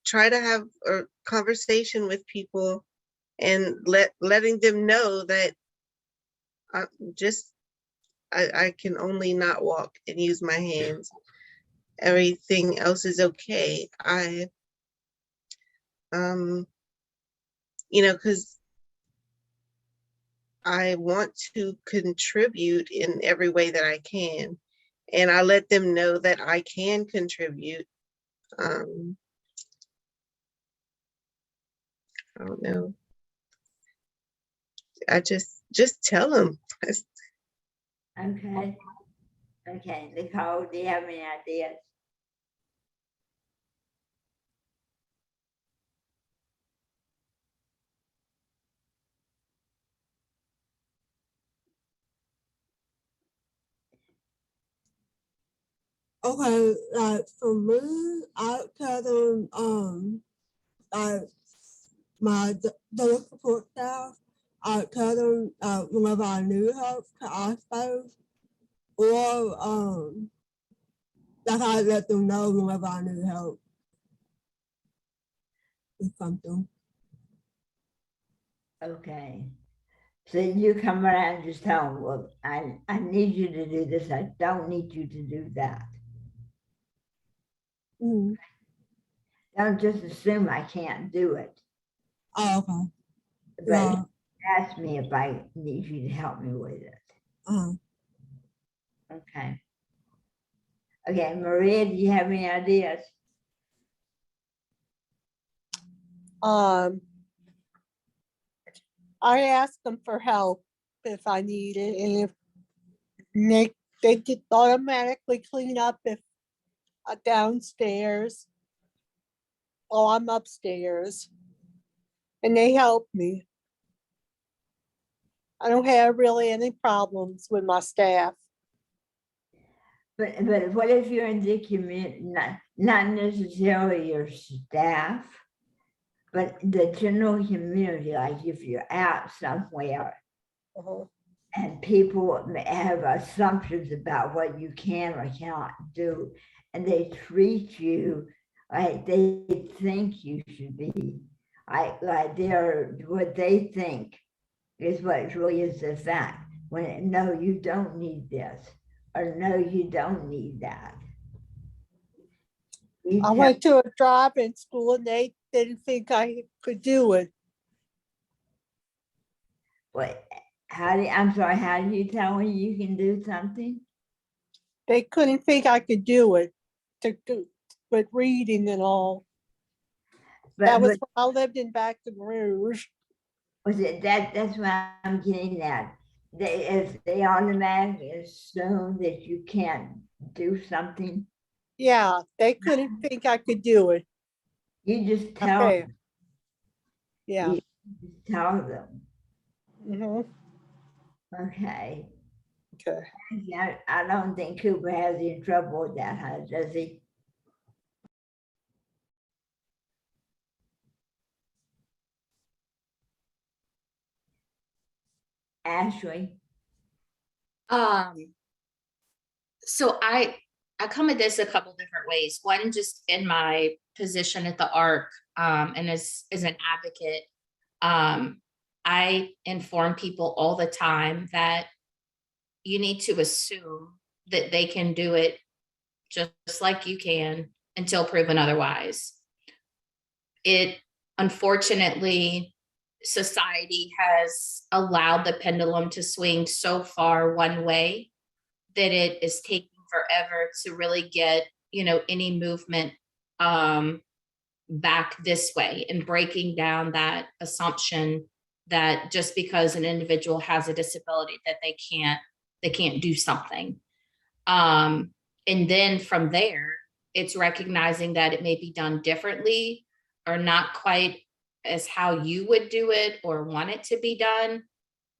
try to have a conversation with people and letting them know that I can only not walk and use my hands. Everything else is okay. Because I want to contribute in every way that I can. And I let them know that I can contribute. I don't know. I just tell them. Okay. Okay, Nicole, do you have any ideas? Okay, like for me, I tell them like my direct support staff, I tell them whenever I need help to ask those, or like I let them know whenever I need help with something. Okay. So you come around and just tell them, well, I need you to do this. I don't need you to do that. Mm-hmm. Don't just assume I can't do it. Oh, okay. But Yeah. ask me if I need you to help me with it. Okay. Okay, Maria, do you have any ideas? I ask them for help if I need it, and if they just automatically clean up if downstairs while I'm upstairs, and they help me. I don't have really any problems with my staff. But what if you're in the community, not necessarily your staff, but the general community, like if you're out somewhere Mhm. and people have assumptions about what you can or cannot do, and they treat you like they think you should be, like they're what they think is what really is the fact. When no, you don't need this, or no, you don't need that. You I tell went to a driving school and they didn't think I could do it. what? I'm sorry. How do you tell when you can do something? They couldn't think I could do it to do with reading and all. That was But when I lived in Baton Rouge. was it that? That's what I'm getting at. If they automatically assume that you can't do something, Yeah, they couldn't think I could do it. you just tell Okay. them. Yeah. You just tell them. Mhm. Okay. Okay. Yeah, I don't think Cooper has any trouble with that, huh? Does he? Ashley? Um, so I come at this a couple different ways. One, just in my position at the ARC, and as an advocate, I inform people all the time that you need to assume that they can do it just like you can until proven otherwise. It unfortunately, society has allowed the pendulum to swing so far one way that it is taking forever to really get, any movement back this way, and breaking down that assumption that just because an individual has a disability that they can't do something. And then from there, it's recognizing that it may be done differently or not quite as how you would do it or want it to be done,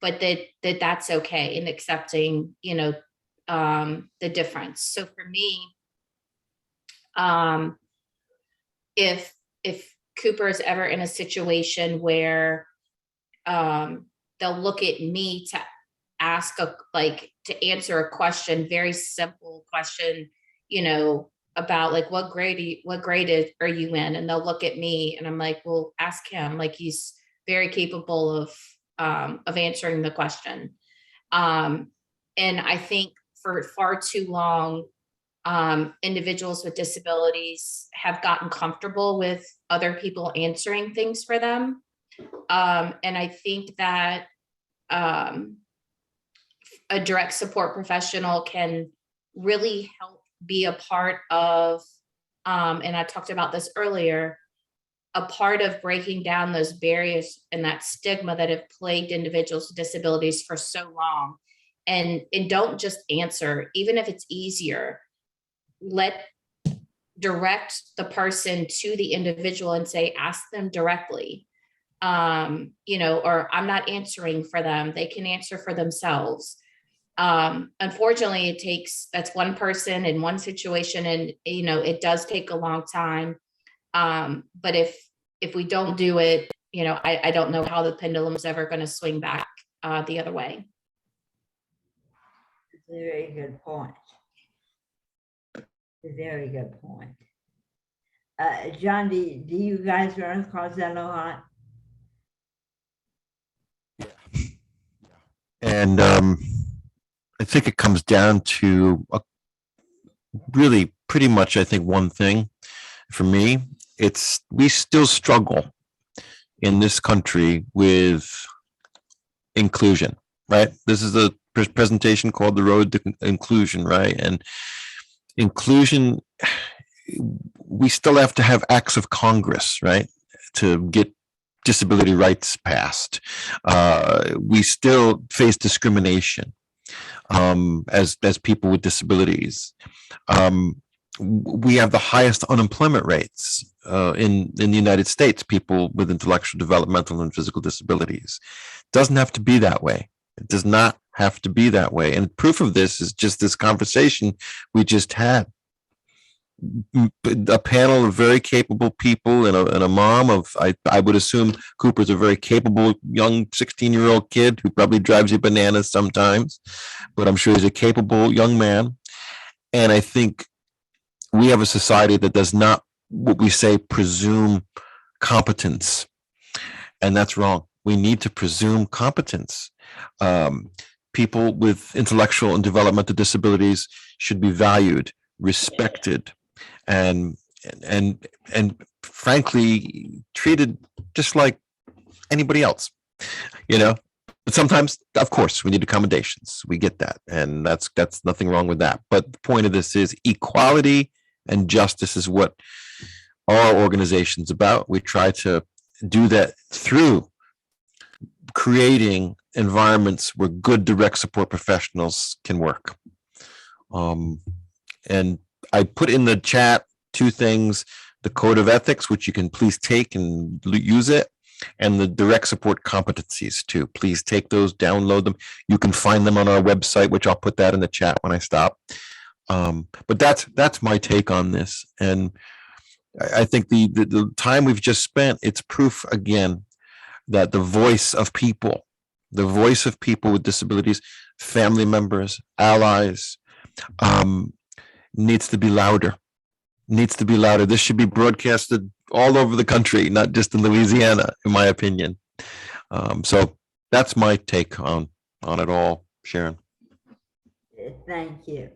but that's okay, and accepting, the difference. So for me, if Cooper is ever in a situation where they'll look at me to ask to answer a question, very simple question, about like what grade are you in? And they'll look at me and I'm like, well, ask him. Like, he's very capable of answering the question. And I think for far too long, individuals with disabilities have gotten comfortable with other people answering things for them. And I think that a direct support professional can really help be a part of, and I talked about this earlier, a part of breaking down those barriers and that stigma that have plagued individuals with disabilities for so long. And don't just answer, even if it's easier, direct the person to the individual and say, ask them directly. Or I'm not answering for them, they can answer for themselves. Unfortunately, that's one person in one situation, and it does take a long time. But if we don't do it, I don't know how the pendulum is ever going to swing back the other way. It's a very good point. A very good point. John, do you guys run across that a lot? And I think it comes down to really pretty much, I think, one thing for me. We still struggle in this country with inclusion, right? This is a presentation called The Road to Inclusion, right? And inclusion, we still have to have acts of Congress, right, to get disability rights passed. We still face discrimination as people with disabilities. We have the highest unemployment rates in the United States, people with intellectual, developmental, and physical disabilities. Doesn't have to be that way. It does not have to be that way. And proof of this is just this conversation we just had. A panel of very capable people and a mom of, I would assume Cooper's a very capable young 16-year-old kid who probably drives you bananas sometimes, but I'm sure he's a capable young man. And I think we have a society that does not, what we say, presume competence. And that's wrong. We need to presume competence. People with intellectual and developmental disabilities should be valued, respected, and frankly treated just like anybody else, but sometimes, of course, we need accommodations. We get that, and that's nothing wrong with that. But the point of this is equality and justice is what our organization's about. We try to do that through creating environments where good direct support professionals can work. And I put in the chat 2 things: the code of ethics, which you can please take and use it, and the direct support competencies too. Please take those, download them. You can find them on our website, which I'll put that in the chat when I stop. But that's my take on this. And I think the time we've just spent, it's proof again that the voice of people with disabilities, family members, allies, needs to be louder. This should be broadcasted all over the country, not just in Louisiana, in my opinion. So that's my take on it all, Sharon. Thank you.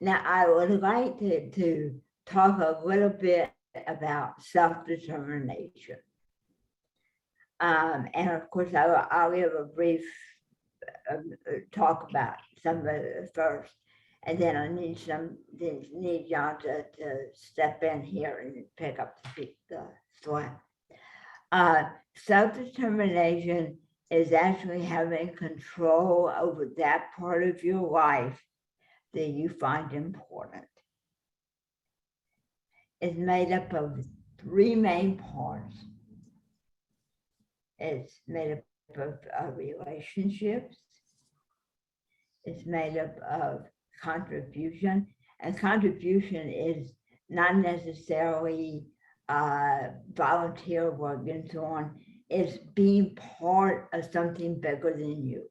Now, I would like to talk a little bit about self-determination. And of course, I'll give a brief talk about some of it first. And then I need y'all to step in here and pick up the slack. Self-determination is actually having control over that part of your life that you find important. It's made up of 3 main parts. It's made up of relationships. It's made up of contribution, and contribution is not necessarily volunteer work and so on. It's being part of something bigger than you.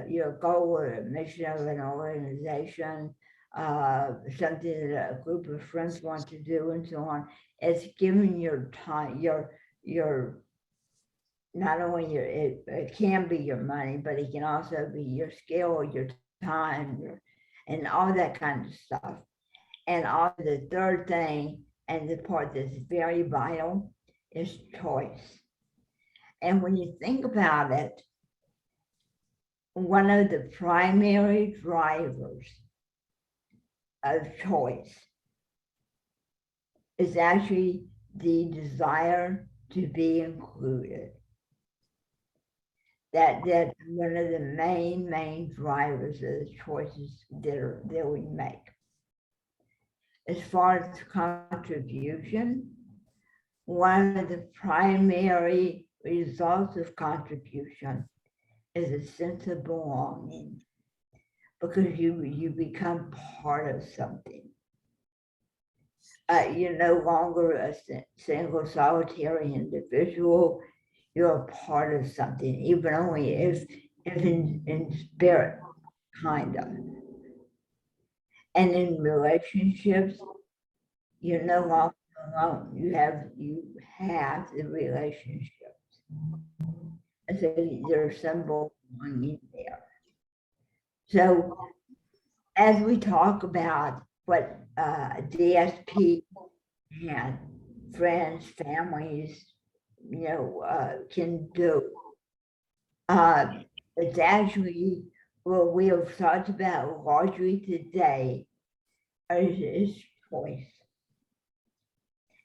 Your goal or a mission of an organization, something that a group of friends want to do and so on. It's giving your time, your not only it can be your money, but it can also be your skill, your time, and all that kind of stuff. And all the third thing, and the part that's very vital, is choice. And when you think about it, one of the primary drivers of choice is actually the desire to be included. That's one of the main drivers of the choices that we make. As far as contribution, one of the primary results of contribution is a sense of belonging, because you become part of something. You're no longer a single solitary individual. You're a part of something, even only if in spirit, kind of. And in relationships, you're no longer alone. You have the relationships. And so there's some belonging there. So as we talk about what DSP and friends, families, can do, it's actually what we have talked about largely today is choice.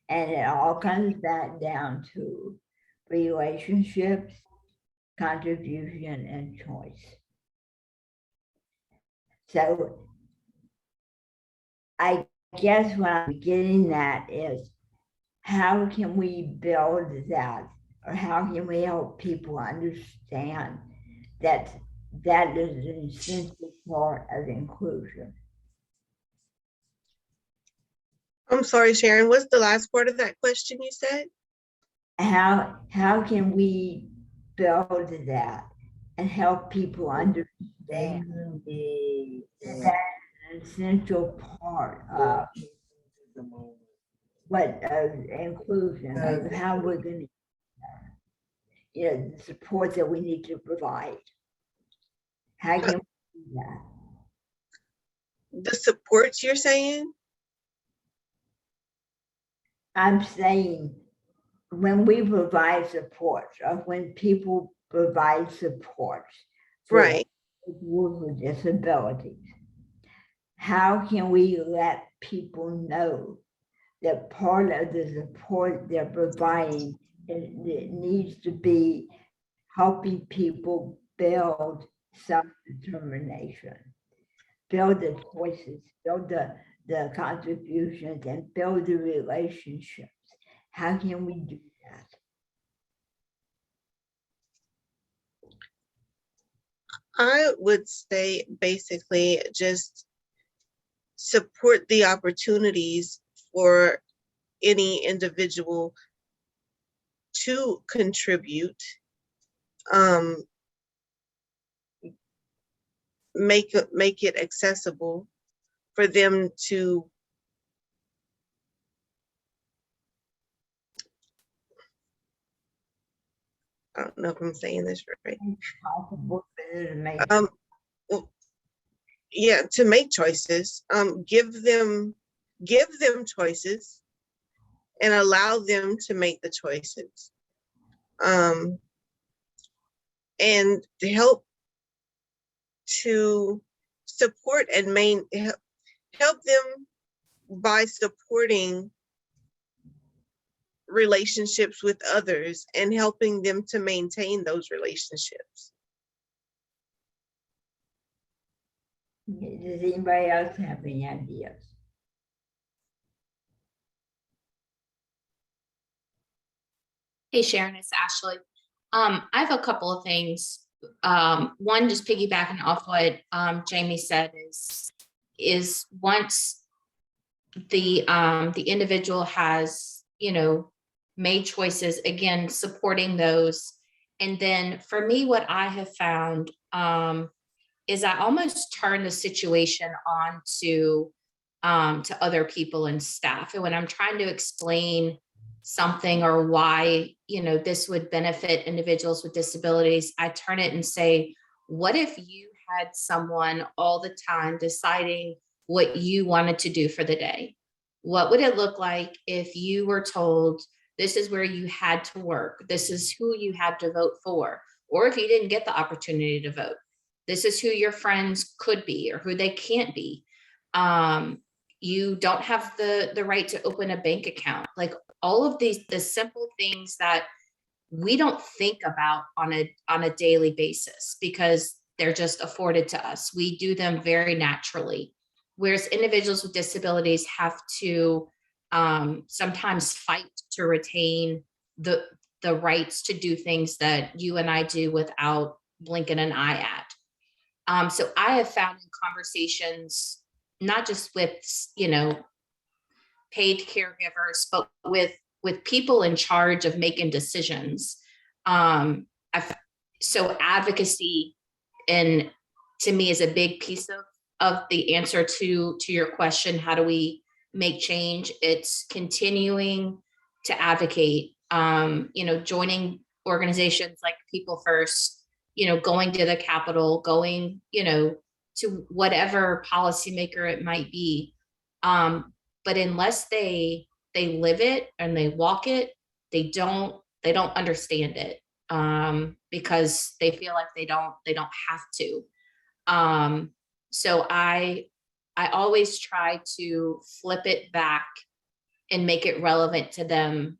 And it all comes back down to relationships, contribution, and choice. So I guess what I'm getting at is, how can we build that, or how can we help people understand that that is an essential part of inclusion. I'm sorry, Sharon, what's the last part of that question you said? How can we build that and help people understand that that's an essential part of what inclusion, of how we're going to, the support that we need to provide. How can we do that? The supports you're saying? I'm saying when we provide support, or when people provide support for Right. people with disabilities, how can we let people know that part of the support they're providing it needs to be helping people build self-determination, build the choices, build the contributions, and build the relationships. How can we do that? I would say basically just support the opportunities for any individual to contribute. Make it accessible for them to I don't know if I'm saying this right. Possible for you to make Well, yeah, to make choices. Give them choices and allow them to make the choices. And to help to support and help them by supporting relationships with others and helping them to maintain those relationships. Does anybody else have any ideas? Hey Sharon, it's Ashley. I have a couple of things. One, just piggybacking off what Jamie said is once the individual has, made choices, again, supporting those. And then for me, what I have found is I almost turn the situation on to other people and staff. And when I'm trying to explain something or why, this would benefit individuals with disabilities, I turn it and say, what if you had someone all the time deciding what you wanted to do for the day? What would it look like if you were told this is where you had to work, this is who you had to vote for, or if you didn't get the opportunity to vote, this is who your friends could be or who they can't be. You don't have the right to open a bank account. Like all of the simple things that we don't think about on a daily basis because they're just afforded to us. We do them very naturally. Whereas individuals with disabilities have to sometimes fight to retain the rights to do things that you and I do without blinking an eye at. So I have found in conversations, not just with, paid caregivers, but with people in charge of making decisions. So advocacy, and to me, is a big piece of the answer to your question. How do we make change? It's continuing to advocate, joining organizations like People First, going to the Capitol, going, to whatever policymaker it might be. But unless they live it and they walk it, they don't understand it, because they feel like they don't have to. So I always try to flip it back and make it relevant to them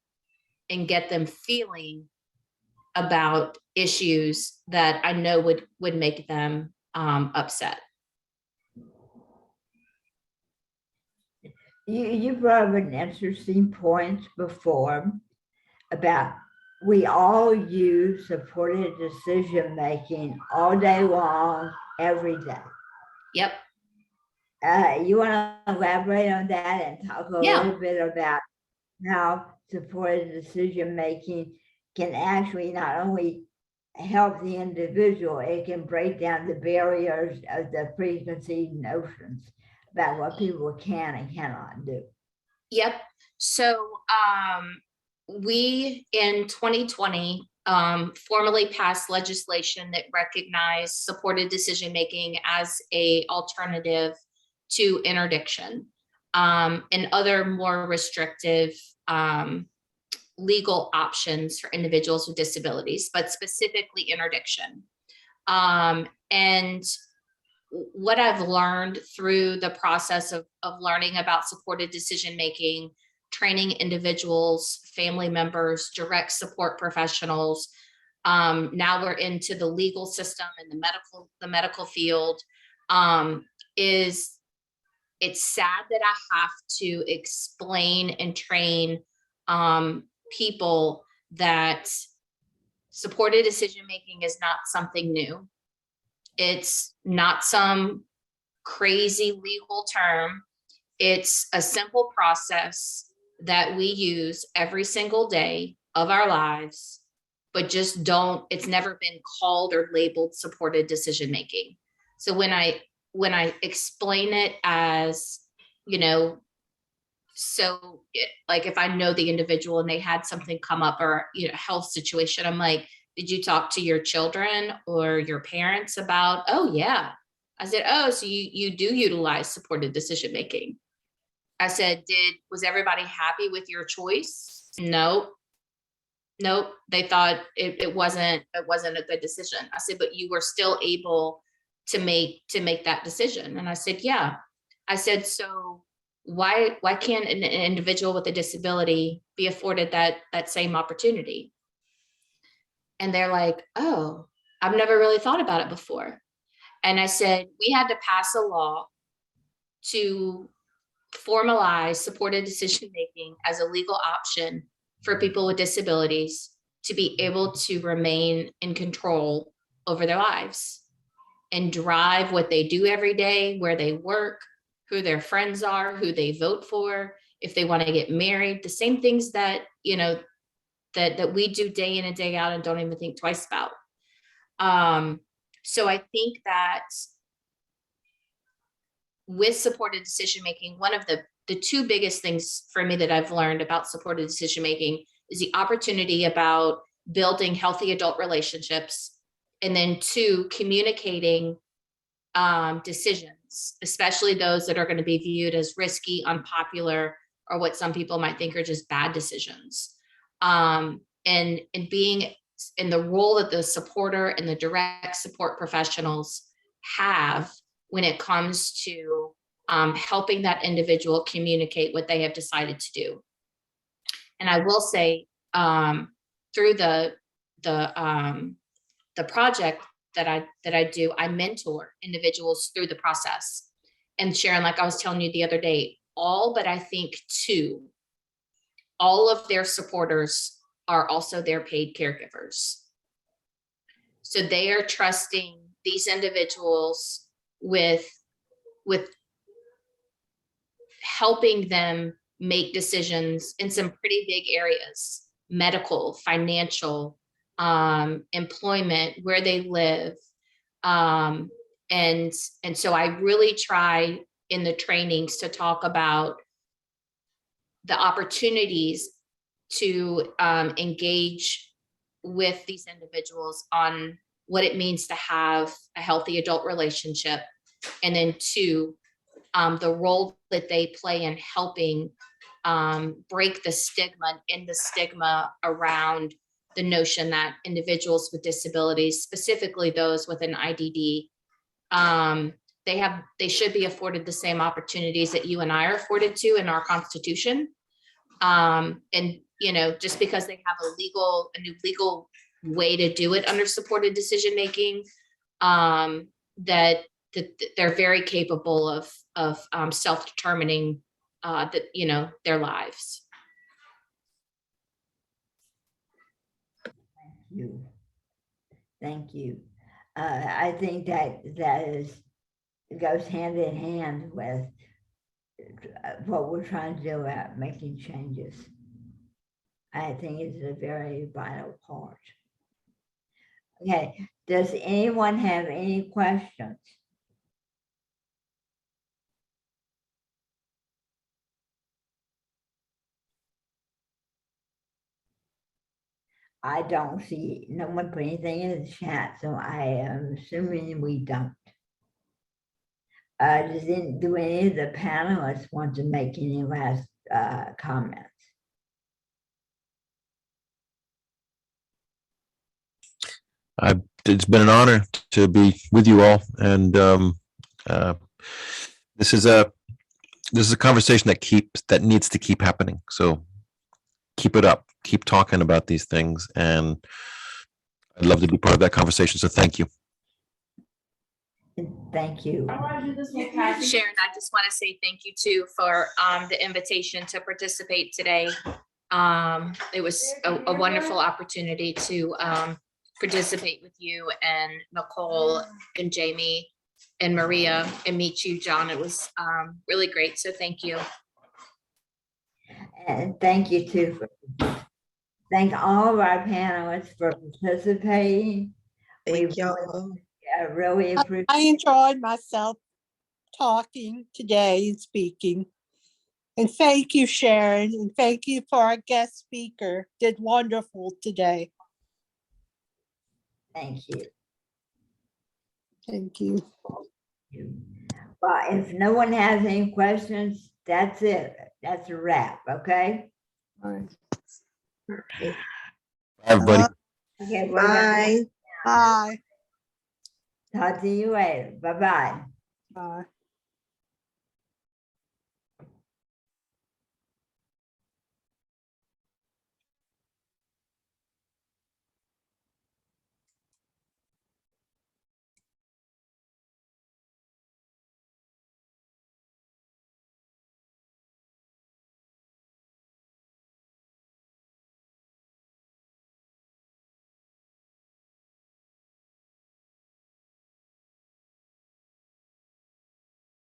and get them feeling about issues that I know would make them upset. You brought up an interesting point before about we all use supported decision-making all day long, every day. Yep. You want to elaborate on that and talk a Yeah. little bit about how supported decision-making can actually not only help the individual, it can break down the barriers of the preconceived notions about what people can and cannot do. Yep. So we in 2020 formally passed legislation that recognized supported decision making as a alternative to interdiction and other more restrictive legal options for individuals with disabilities, but specifically interdiction. And what I've learned through the process of learning about supported decision making, training individuals, family members, direct support professionals. Now we're into the legal system and the medical field. Is it's sad that I have to explain and train people that supported decision making is not something new. It's not some crazy legal term. It's a simple process that we use every single day of our lives, but just don't, it's never been called or labeled supported decision making. So when I explain it as, you know, so like if I know the individual and they had something come up or, you know, health situation, I'm like, did you talk to your children or your parents about, oh yeah. I said, oh, so you do utilize supported decision making. I said, was everybody happy with your choice? Nope. They thought it wasn't a good decision. I said, but you were still able to make that decision. And I said, yeah. I said, so why can't an individual with a disability be afforded that same opportunity? And they're like, oh, I've never really thought about it before. And I said, we had to pass a law to formalize supported decision-making as a legal option for people with disabilities to be able to remain in control over their lives and drive what they do every day, where they work, who their friends are, who they vote for, if they want to get married, the same things that, you know, that we do day in and day out and don't even think twice about. So I think that with supported decision-making, one of the two biggest things for me that I've learned about supported decision-making is the opportunity about building healthy adult relationships. And then two, communicating decisions, especially those that are going to be viewed as risky, unpopular, or what some people might think are just bad decisions. And being in the role that the supporter and the direct support professionals have when it comes to helping that individual communicate what they have decided to do. And I will say, through the project that I do, I mentor individuals through the process. And Sharon, like I was telling you the other day, all but I think two, all of their supporters are also their paid caregivers. So they are trusting these individuals with helping them make decisions in some pretty big areas: medical, financial, employment, where they live. And so I really try in the trainings to talk about the opportunities to engage with these individuals on what it means to have a healthy adult relationship. And then two, the role that they play in helping break the stigma around the notion that individuals with disabilities, specifically those with an IDD, they should be afforded the same opportunities that you and I are afforded to in our Constitution. And you know, just because they have a new legal way to do it under supported decision making, that they're very capable of self-determining that, you know, their lives. you. Thank you. I think that goes hand in hand with what we're trying to do about making changes. I think it's a very vital part. Okay, does anyone have any questions? I don't see, no one put anything in the chat, so I am assuming we don't. Do any of the panelists want to make any last comments? It's been an honor to be with you all, and this is a conversation that needs to keep happening. So keep it up, keep talking about these things, and I'd love to be part of that conversation. So thank you. Thank you. Sharon, I just want to say thank you too for the invitation to participate today. It was a wonderful opportunity to participate with you and Nicole and Jamie and Maria and meet you, John. It was really great. So thank you. And thank you too. Thank all of our panelists for participating. Thank y'all. I really appreciate I enjoyed myself talking today and speaking. And thank you, Sharon, and thank you for our guest speaker. Did wonderful today. Thank you. Thank you. Well, if no one has any questions, that's it. That's a wrap, okay? Bye. Everybody. Okay, we're gonna Bye. Bye. talk to you later. Bye-bye. Bye.